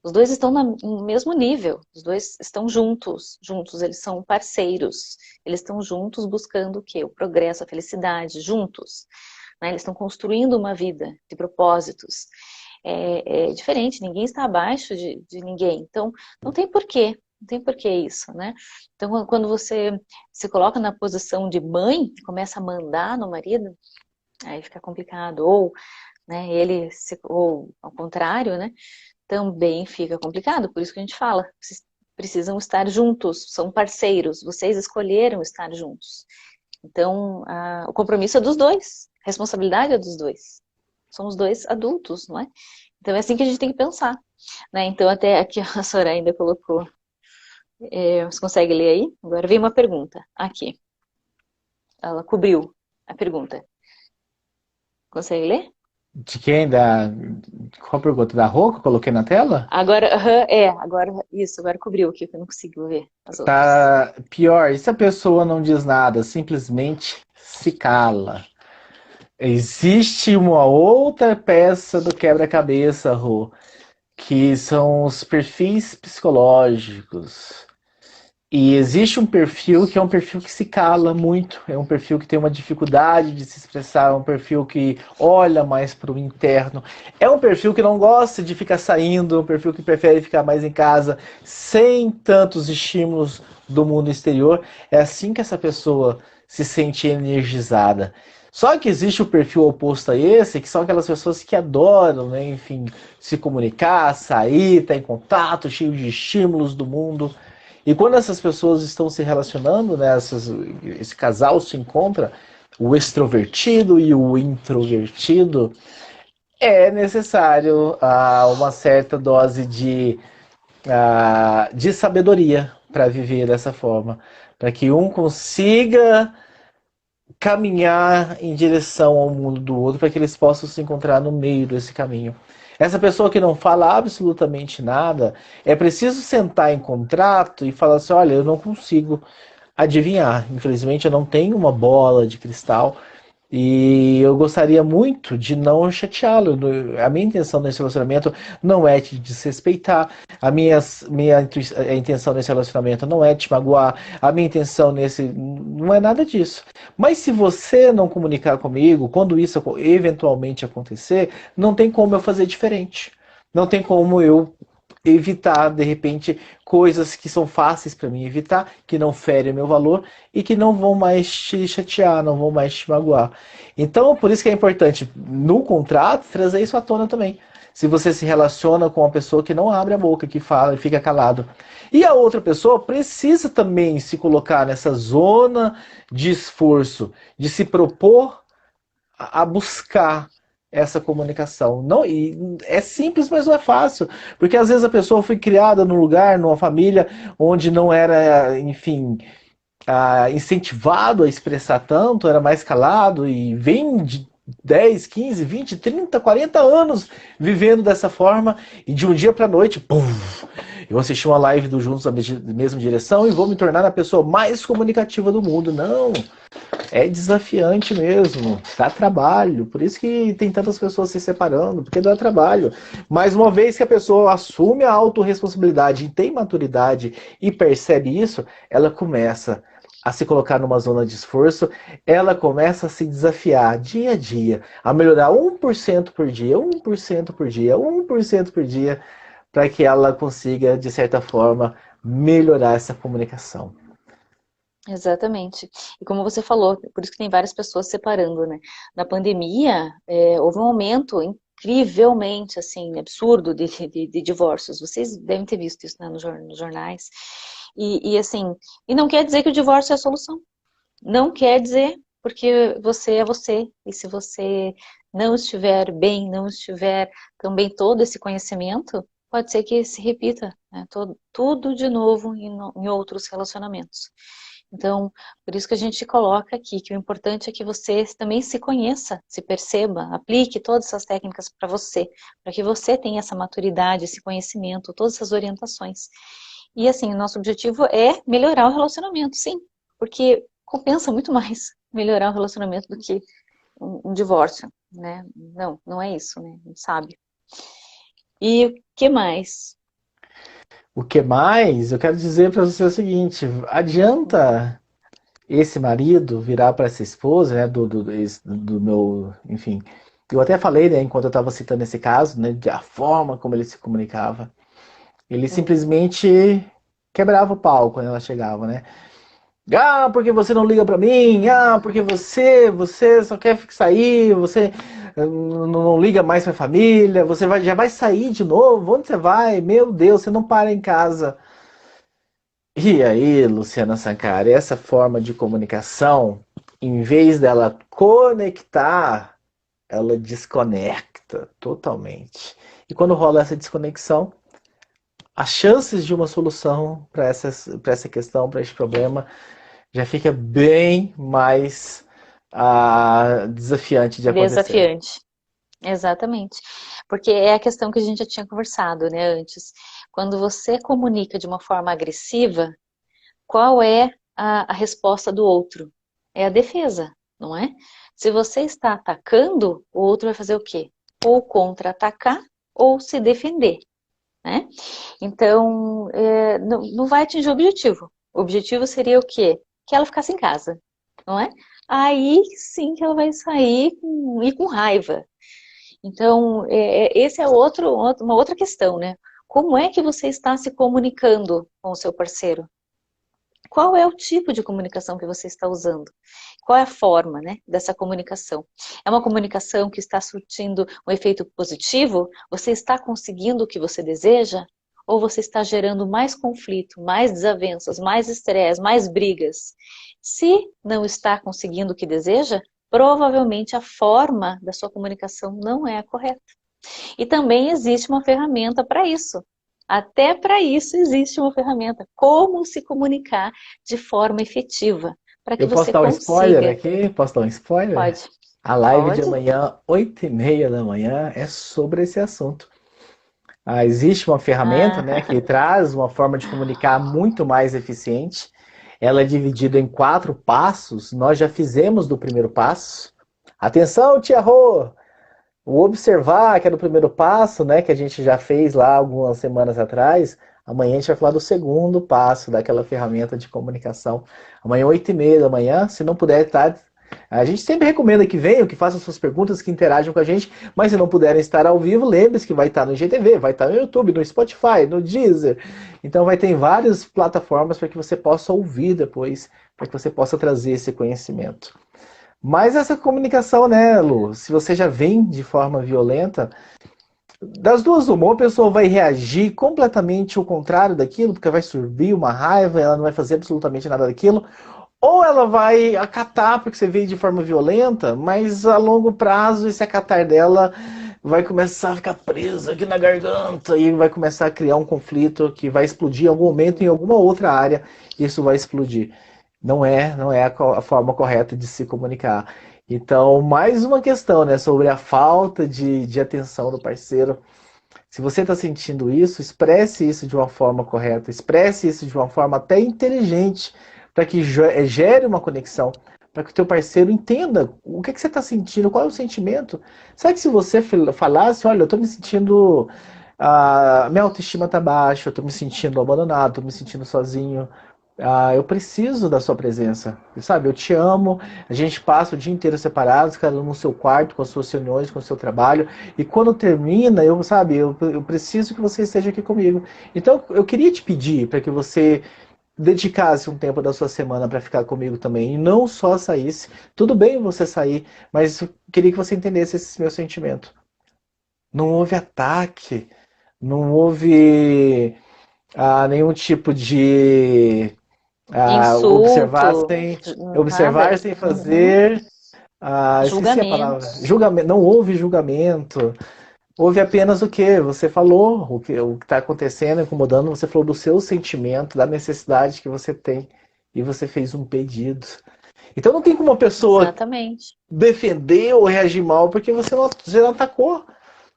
Speaker 2: Os dois estão no mesmo nível, os dois estão juntos, eles são parceiros, eles estão juntos buscando o quê? O progresso, a felicidade, juntos, né? Eles estão construindo uma vida de propósitos. É diferente, ninguém está abaixo de ninguém, então não tem porquê, não tem porquê isso, né? Então, quando você se coloca na posição de mãe, começa a mandar no marido, aí fica complicado, ou, né, ou ao contrário, né? Também fica complicado, por isso que a gente fala, vocês precisam estar juntos, são parceiros, vocês escolheram estar juntos. Então, o compromisso é dos dois, a responsabilidade é dos dois. São os dois adultos, não é? Então é assim que a gente tem que pensar, né? Então até aqui a Sora ainda colocou, você consegue ler aí? Agora vem uma pergunta, aqui. Ela cobriu a pergunta. Consegue ler?
Speaker 1: De quem? Qual a pergunta? Da Rô que eu coloquei na tela?
Speaker 2: Agora, agora isso, agora cobriu aqui, que eu não consigo ver as outras.
Speaker 1: Tá pior, e se a pessoa não diz nada, simplesmente se cala? Existe uma outra peça do quebra-cabeça, Rô, que são os perfis psicológicos. E existe um perfil que é um perfil que se cala muito, é um perfil que tem uma dificuldade de se expressar, é um perfil que olha mais para o interno, é um perfil que não gosta de ficar saindo, é um perfil que prefere ficar mais em casa, sem tantos estímulos do mundo exterior. É assim que essa pessoa se sente energizada. Só que existe o perfil oposto a esse, que são aquelas pessoas que adoram, né, enfim, se comunicar, sair, estar em contato, cheio de estímulos do mundo. E quando essas pessoas estão se relacionando, né, esse casal se encontra, o extrovertido e o introvertido, é necessário uma certa dose de sabedoria para viver dessa forma, para que um consiga caminhar em direção ao mundo do outro, para que eles possam se encontrar no meio desse caminho. Essa pessoa que não fala absolutamente nada, é preciso sentar em contrato e falar assim: olha, eu não consigo adivinhar. Infelizmente, eu não tenho uma bola de cristal e eu gostaria muito de não chateá-lo. A minha intenção nesse relacionamento não é te desrespeitar. A intenção nesse relacionamento não é te magoar. A minha intenção nesse não é nada disso. Mas se você não comunicar comigo, quando isso eventualmente acontecer, não tem como eu fazer diferente. Não tem como eu evitar, de repente, coisas que são fáceis para mim evitar, que não ferem meu valor e que não vão mais te chatear, não vão mais te magoar. Então, por isso que é importante, no contrato, trazer isso à tona também. Se você se relaciona com uma pessoa que não abre a boca, que fala e fica calado. E a outra pessoa precisa também se colocar nessa zona de esforço, de se propor a buscar essa comunicação. Não, e é simples, mas não é fácil, porque às vezes a pessoa foi criada num lugar, numa família onde não era, enfim, incentivado a expressar tanto, era mais calado e vem de 10, 15, 20, 30, 40 anos vivendo dessa forma e de um dia para noite, pum, eu assisti uma live do Juntos na mesma direção e vou me tornar a pessoa mais comunicativa do mundo. Não, é desafiante mesmo, dá trabalho, por isso que tem tantas pessoas se separando, porque dá trabalho. Mas uma vez que a pessoa assume a autorresponsabilidade, tem maturidade e percebe isso, ela começa a se colocar numa zona de esforço, ela começa a se desafiar dia a dia, a melhorar 1% por dia, 1% por dia, 1% por dia, para que ela consiga, de certa forma, melhorar essa comunicação.
Speaker 2: Exatamente. E como você falou, por isso que tem várias pessoas separando, né? Na pandemia, houve um aumento incrivelmente, assim, absurdo de divórcios. Vocês devem ter visto isso, né, nos jornais. Assim, e não quer dizer que o divórcio é a solução. Não quer dizer, porque você é você. E se você não estiver bem, não estiver também todo esse conhecimento, pode ser que se repita, né, tudo de novo em outros relacionamentos. Então, por isso que a gente coloca aqui, que o importante é que você também se conheça, se perceba, aplique todas essas técnicas para que você tenha essa maturidade, esse conhecimento, todas essas orientações. E assim, o nosso objetivo é melhorar o relacionamento, sim, porque compensa muito mais melhorar o relacionamento do que um divórcio, né? Não, não é isso, né? A gente sabe. E o que mais?
Speaker 1: O que mais? Eu quero dizer para você o seguinte: adianta esse marido virar para essa esposa, né, do meu, enfim. Eu até falei, né, enquanto eu estava citando esse caso, né, de a forma como ele se comunicava. Ele
Speaker 2: Uhum.
Speaker 1: simplesmente quebrava o pau quando ela chegava, né? Ah, porque você não liga pra mim? Ah, porque você só quer sair, você não liga mais pra família, você já vai sair de novo? Onde você vai? Meu Deus, você não para em casa. E aí, Luciana Sankara, essa forma de comunicação, em vez dela conectar, ela desconecta totalmente. E quando rola essa desconexão, as chances de uma solução para essa questão, para esse problema, já fica bem mais desafiante de acontecer.
Speaker 2: Desafiante. Exatamente. Porque é a questão que a gente já tinha conversado, né, antes. Quando você comunica de uma forma agressiva, qual é a resposta do outro? É a defesa, não é? Se você está atacando, o outro vai fazer o quê? Ou contra-atacar ou se defender, né? Então, não vai atingir o objetivo. O objetivo seria o quê? Que ela ficasse em casa, não é? Aí sim que ela vai sair com raiva. Então, esse é uma outra questão, né? Como é que você está se comunicando com o seu parceiro? Qual é o tipo de comunicação que você está usando? Qual é a forma, né, dessa comunicação? É uma comunicação que está surtindo um efeito positivo? Você está conseguindo o que você deseja? Ou você está gerando mais conflito, mais desavenças, mais estresse, mais brigas? Se não está conseguindo o que deseja, provavelmente a forma da sua comunicação não é a correta. E também existe uma ferramenta para isso. Até para isso existe uma ferramenta. Como se comunicar de forma efetiva, para que
Speaker 1: Eu posso
Speaker 2: você
Speaker 1: dar um spoiler
Speaker 2: consiga.
Speaker 1: aqui? Posso dar um spoiler?
Speaker 2: Pode,
Speaker 1: A live de
Speaker 2: pode.
Speaker 1: amanhã, 8h30 da manhã, é sobre esse assunto. Existe uma ferramenta, né, que
Speaker 2: Ah,
Speaker 1: traz uma forma de comunicar muito mais eficiente. Ela é dividida em 4 passos. Nós já fizemos do primeiro passo. Atenção, Tia Rô! O observar, que era o primeiro passo, né, que a gente já fez lá algumas semanas atrás. Amanhã a gente vai falar do segundo passo daquela ferramenta de comunicação. Amanhã, 8h30 da manhã. Se não puder estar. A gente sempre recomenda que venham, que façam suas perguntas, que interajam com a gente. Mas se não puderem estar ao vivo, lembre-se que vai estar no IGTV, vai estar no YouTube, no Spotify, no Deezer. Então vai ter em várias plataformas para que você possa ouvir depois, para que você possa trazer esse conhecimento. Mas essa comunicação, né, Lu? Se você já vem de forma violenta, das duas uma, a pessoa vai reagir completamente ao contrário daquilo, porque vai subir uma raiva, ela não vai fazer absolutamente nada daquilo, ou ela vai acatar porque você veio de forma violenta, mas a longo prazo esse acatar dela vai começar a ficar preso aqui na garganta e vai começar a criar um conflito que vai explodir em algum momento em alguma outra área, isso vai explodir. Não é a forma correta de se comunicar. Então, mais uma questão, né, sobre a falta de atenção do parceiro. Se você está sentindo isso, expresse isso de uma forma correta, expresse isso de uma forma até inteligente, para que gere uma conexão, para que o teu parceiro entenda o que você está sentindo, qual é o sentimento. Sabe que se você falasse, olha, eu estou me sentindo, minha autoestima está baixa, eu estou me sentindo abandonado, estou me sentindo sozinho, eu preciso da sua presença, sabe? Eu te amo. A gente passa o dia inteiro separados, cada um no seu quarto, com as suas reuniões, com o seu trabalho. E quando termina, eu preciso que você esteja aqui comigo. Então, eu queria te pedir para que você dedicasse um tempo da sua semana para ficar comigo também. E não só saísse. Tudo bem você sair, mas eu queria que você entendesse esse meu sentimento. Não houve ataque, não houve nenhum tipo de
Speaker 2: insulto,
Speaker 1: observar
Speaker 2: nada.
Speaker 1: sem
Speaker 2: Uhum.
Speaker 1: fazer. Esqueci a palavra.
Speaker 2: Julgamento.
Speaker 1: Julgamento. Não houve julgamento. Houve apenas o que você falou, o que está acontecendo, incomodando. Você falou do seu sentimento, da necessidade que você tem. e você fez um pedido. Então não tem como uma pessoa
Speaker 2: Exatamente.
Speaker 1: defender ou reagir mal porque você não atacou.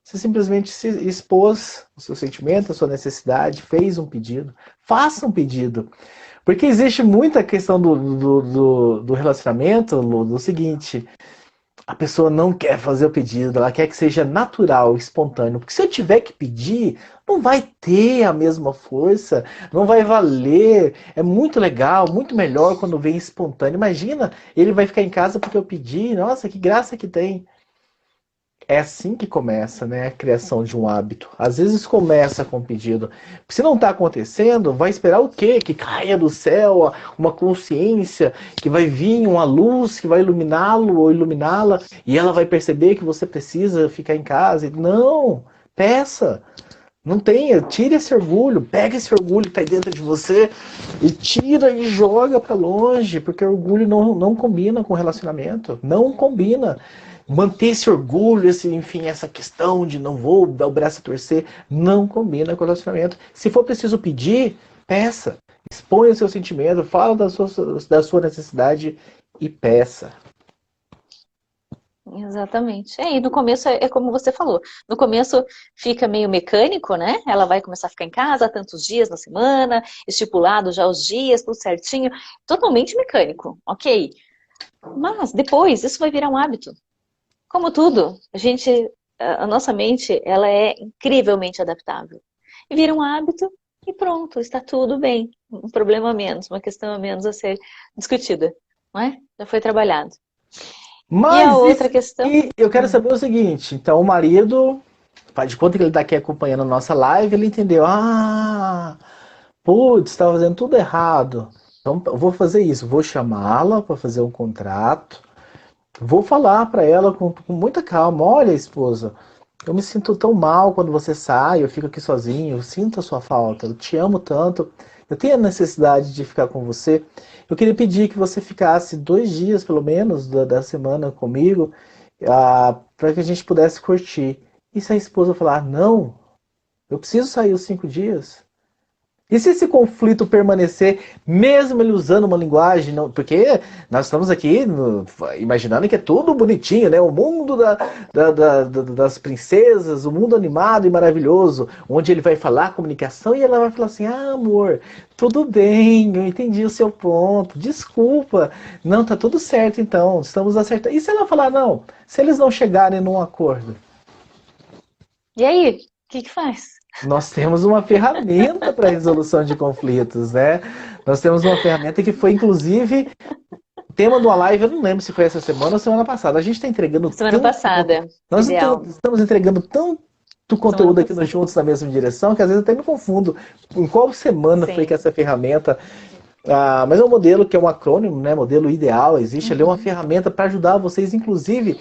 Speaker 1: Você simplesmente se expôs o seu sentimento, a sua necessidade, fez um pedido. Faça um pedido. Porque existe muita questão do relacionamento, Lu, do seguinte: a pessoa não quer fazer o pedido, ela quer que seja natural, espontâneo. Porque se eu tiver que pedir, não vai ter a mesma força, não vai valer. É muito legal, muito melhor quando vem espontâneo. Imagina, ele vai ficar em casa porque eu pedi, nossa, que graça que tem. É assim que começa, né, a criação de um hábito. Às vezes começa com um pedido. Se não está acontecendo, vai esperar o quê? Que caia do céu uma consciência, que vai vir uma luz que vai iluminá-lo ou iluminá-la, e ela vai perceber que você precisa ficar em casa. Não, peça. Não tenha, tire esse orgulho, pega esse orgulho que está dentro de você e tira e joga para longe, porque orgulho não combina com relacionamento, não combina. Manter esse orgulho, enfim, essa questão de não vou dar o braço a torcer, não combina com o relacionamento. Se for preciso pedir, peça. Exponha o seu sentimento, fala da sua necessidade e peça.
Speaker 2: Exatamente. E no começo é como você falou. No começo fica meio mecânico, né? Ela vai começar a ficar em casa tantos dias na semana, estipulado já os dias, tudo certinho. Totalmente mecânico, ok. Mas depois isso vai virar um hábito. Como tudo, a nossa mente, ela é incrivelmente adaptável. E vira um hábito e pronto, está tudo bem. Um problema a menos, uma questão a menos a ser discutida, não é? Já foi trabalhado. E a
Speaker 1: Mas
Speaker 2: outra questão?
Speaker 1: e eu quero saber o seguinte, então o marido, faz de conta que ele está aqui acompanhando a nossa live, ele entendeu, putz, estava fazendo tudo errado. Então eu vou fazer isso, vou chamá-la para fazer um contrato, vou falar para ela com muita calma, olha, esposa, eu me sinto tão mal quando você sai, eu fico aqui sozinho, eu sinto a sua falta, eu te amo tanto, eu tenho a necessidade de ficar com você. Eu queria pedir que você ficasse 2 dias, pelo menos, da semana comigo, para que a gente pudesse curtir. E se a esposa falar, não, eu preciso sair os 5 dias? E se esse conflito permanecer, mesmo ele usando uma linguagem, não, porque nós estamos aqui imaginando que é tudo bonitinho, né? O mundo das princesas, o mundo animado e maravilhoso, onde ele vai falar comunicação e ela vai falar assim, amor, tudo bem, eu entendi o seu ponto, desculpa, não, tá tudo certo então, estamos acertando. E se ela falar, não, se eles não chegarem num acordo?
Speaker 2: E aí, o que faz?
Speaker 1: Nós temos uma ferramenta para resolução de conflitos, né? Nós temos uma ferramenta que foi, inclusive, tema de uma live, eu não lembro se foi essa semana ou semana passada. A gente está entregando
Speaker 2: Semana passada,
Speaker 1: nós
Speaker 2: ideal.
Speaker 1: estamos entregando tanto conteúdo aqui nos Juntos na mesma direção que às vezes eu até me confundo em qual semana foi que essa ferramenta. Mas é um modelo que é um acrônimo, né? Modelo ideal. Existe ali uma ferramenta para ajudar vocês, inclusive,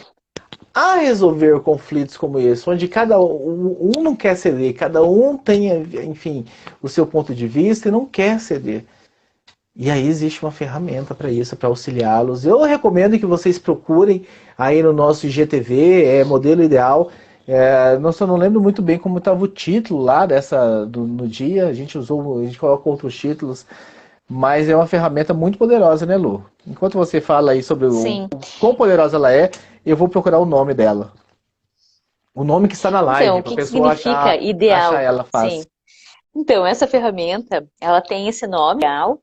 Speaker 1: a resolver conflitos como esse, onde cada um não quer ceder, cada um tem, enfim, o seu ponto de vista e não quer ceder. E aí existe uma ferramenta para isso, para auxiliá-los. Eu recomendo que vocês procurem aí no nosso IGTV, modelo ideal. Nossa, eu não lembro muito bem como estava o título lá no dia, a gente colocou outros títulos, mas é uma ferramenta muito poderosa, né, Lu? Enquanto você fala aí sobre o quão poderosa ela é, eu vou procurar o nome dela. O nome que está na live,
Speaker 2: Então, o
Speaker 1: para a
Speaker 2: que
Speaker 1: pessoa
Speaker 2: significa
Speaker 1: achar
Speaker 2: ideal?
Speaker 1: ela fácil.
Speaker 2: Sim. Então, essa ferramenta, ela tem esse nome, ideal,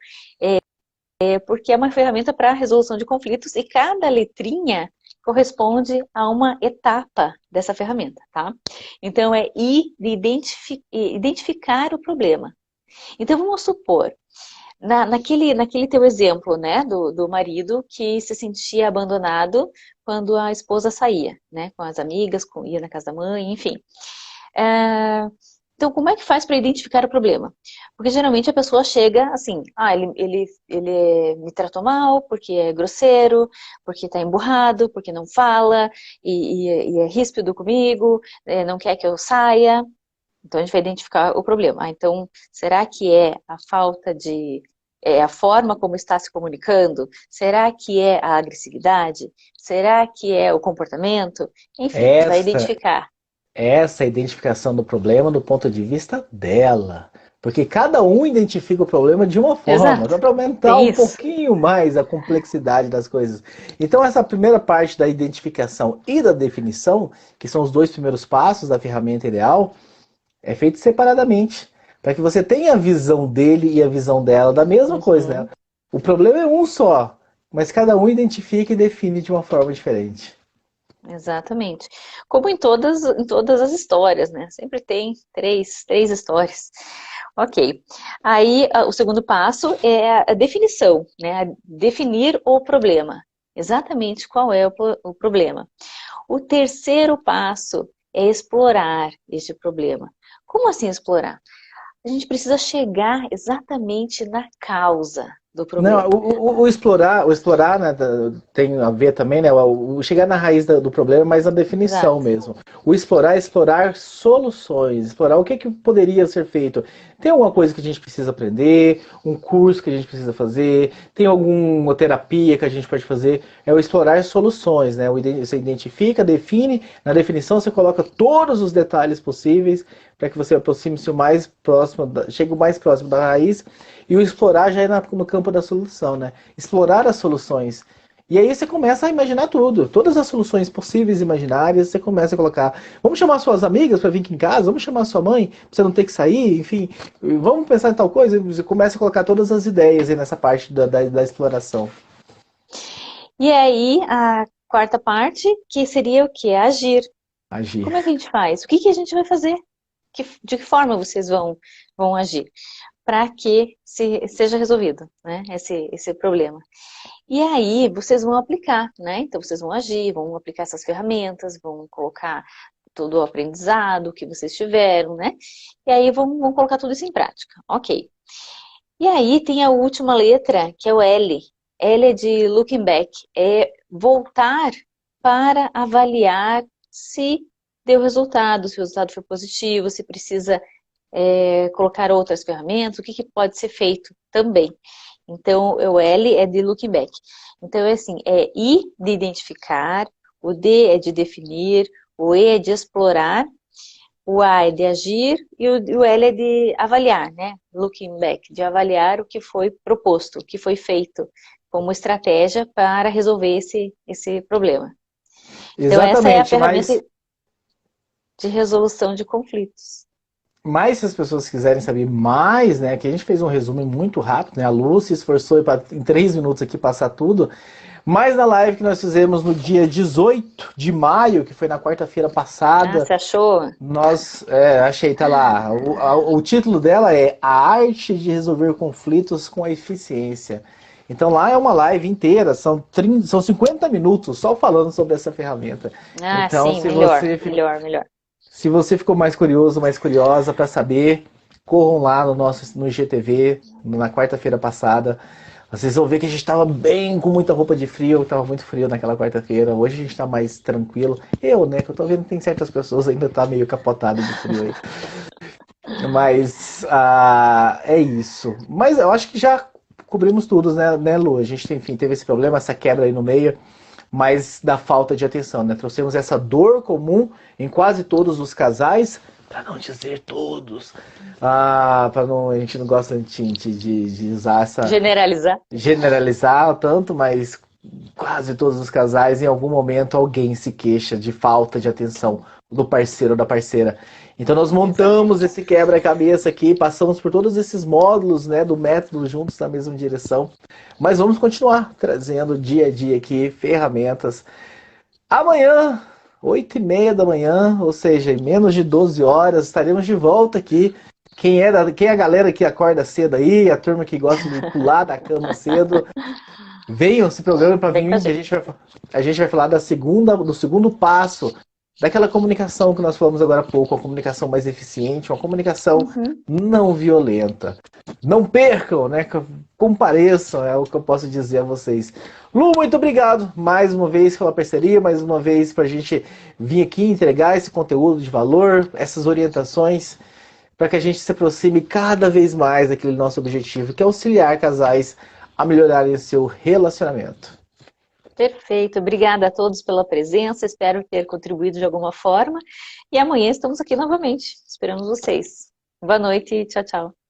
Speaker 2: porque é uma ferramenta para resolução de conflitos e cada letrinha corresponde a uma etapa dessa ferramenta, tá? Então, é I de identificar o problema. Então, vamos supor, naquele teu exemplo, né, do marido que se sentia abandonado quando a esposa saía, né, com as amigas, ia na casa da mãe, enfim. Então, como é que faz para identificar o problema? Porque geralmente a pessoa chega assim, ele me tratou mal, porque é grosseiro, porque está emburrado, porque não fala, e é ríspido comigo, não quer que eu saia. Então a gente vai identificar o problema. Então, será que é a falta de... a forma como está se comunicando? Será que é a agressividade? Será que é o comportamento? Enfim, vai
Speaker 1: Essa
Speaker 2: identificar.
Speaker 1: essa identificação do problema do ponto de vista dela. Porque cada um identifica o problema de uma forma,
Speaker 2: Exato.
Speaker 1: dá para aumentar
Speaker 2: Tem
Speaker 1: um
Speaker 2: isso.
Speaker 1: pouquinho mais a complexidade das coisas. Então, essa primeira parte da identificação e da definição, que são os dois primeiros passos da ferramenta ideal, é feito separadamente, para que você tenha a visão dele e a visão dela da mesma coisa, né?
Speaker 2: Uhum.
Speaker 1: O problema é um só, mas cada um identifica e define de uma forma diferente.
Speaker 2: Exatamente. Como em todas as histórias, né? Sempre tem três histórias. Ok. Aí, o segundo passo é a definição, né? Definir o problema. Exatamente qual é o problema. O terceiro passo é explorar este problema. Como assim explorar? A gente precisa chegar exatamente na causa do
Speaker 1: Não,
Speaker 2: problema.
Speaker 1: o explorar, né, tem a ver também, né, o chegar na raiz do problema, mas a definição
Speaker 2: Exato.
Speaker 1: mesmo. O explorar é explorar soluções, explorar o que, que poderia ser feito. Tem alguma coisa que a gente precisa aprender, um curso que a gente precisa fazer, tem alguma terapia que a gente pode fazer. É o explorar soluções, né? Você identifica, define, na definição você coloca todos os detalhes possíveis para que você aproxime-se o mais próximo, chegue o mais próximo da raiz. E o explorar já é no campo da solução, né? Explorar as soluções. E aí você começa a imaginar tudo, todas as soluções possíveis e imaginárias, você começa a colocar, vamos chamar suas amigas para vir aqui em casa, vamos chamar sua mãe, pra você não ter que sair, enfim, vamos pensar em tal coisa, você começa a colocar todas as ideias aí nessa parte da exploração.
Speaker 2: E aí, a quarta parte, que seria o quê? Agir.
Speaker 1: Agir.
Speaker 2: Como é que a gente faz? O que que a gente vai fazer? De que forma vocês vão agir? Para que seja resolvido, né, esse problema. E aí, vocês vão aplicar, né? Então, vocês vão agir, vão aplicar essas ferramentas, vão colocar todo o aprendizado que vocês tiveram, né? E aí, vão colocar tudo isso em prática. Ok. E aí, tem a última letra, que é o L. L é de looking back, é voltar para avaliar se deu resultado, se o resultado foi positivo, se precisa colocar outras ferramentas, o que, que pode ser feito também. Então, o L é de looking back. Então, é assim, é I de identificar, o D é de definir, o E é de explorar, o A é de agir e o L é de avaliar, né? Looking back, de avaliar o que foi proposto, o que foi feito como estratégia para resolver esse problema. Então, essa é a
Speaker 1: Exatamente,
Speaker 2: ferramenta de resolução de conflitos.
Speaker 1: mas se as pessoas quiserem saber mais, né, que a gente fez um resumo muito rápido, né, a Lu se esforçou para em 3 minutos aqui passar tudo, mas na live que nós fizemos no dia 18 de maio, que foi na quarta-feira
Speaker 2: Ah,
Speaker 1: passada,
Speaker 2: você achou?
Speaker 1: achei, tá lá, o título dela é A Arte de Resolver Conflitos com Eficiência. Então lá é uma live inteira, são 50 minutos só falando sobre essa ferramenta.
Speaker 2: Ah,
Speaker 1: Então,
Speaker 2: sim, melhor.
Speaker 1: se você ficou mais curioso, mais curiosa para saber, corram lá no IGTV, na quarta-feira passada. Vocês vão ver que a gente estava bem com muita roupa de frio, estava muito frio naquela quarta-feira. Hoje a gente está mais tranquilo. Eu, né, que eu tô vendo que tem certas pessoas ainda tá meio capotada de frio aí. Mas é isso. Mas eu acho que já cobrimos tudo, né, Lu? A gente, enfim, teve esse problema, essa quebra aí no meio, mas da falta de atenção, né? Trouxemos essa dor comum em quase todos os casais, para não dizer todos. Para não, a gente não gosta de usar essa
Speaker 2: Generalizar.
Speaker 1: generalizar tanto, mas quase todos os casais, em algum momento, alguém se queixa de falta de atenção do parceiro ou da parceira. Então nós montamos esse quebra-cabeça aqui, passamos por todos esses módulos, né, do método juntos na mesma direção, mas vamos continuar trazendo dia a dia aqui ferramentas. Amanhã, 8h30 da manhã, ou seja, em menos de 12 horas, estaremos de volta aqui. Quem é a galera que acorda cedo aí, a turma que gosta de pular da cama cedo, venham se programa para
Speaker 2: Vem com a
Speaker 1: vir, que
Speaker 2: gente.
Speaker 1: a gente vai falar do segundo passo, daquela comunicação que nós falamos agora há pouco, uma comunicação mais eficiente, uma comunicação
Speaker 2: Uhum.
Speaker 1: não violenta. Não percam, né? Compareçam, é o que eu posso dizer a vocês. Lu, muito obrigado mais uma vez pela parceria, mais uma vez para a gente vir aqui entregar esse conteúdo de valor, essas orientações, para que a gente se aproxime cada vez mais daquele nosso objetivo, que é auxiliar casais a melhorarem o seu relacionamento.
Speaker 2: Perfeito. Obrigada a todos pela presença. Espero ter contribuído de alguma forma. E amanhã estamos aqui novamente. Esperamos vocês. Boa noite e tchau, tchau.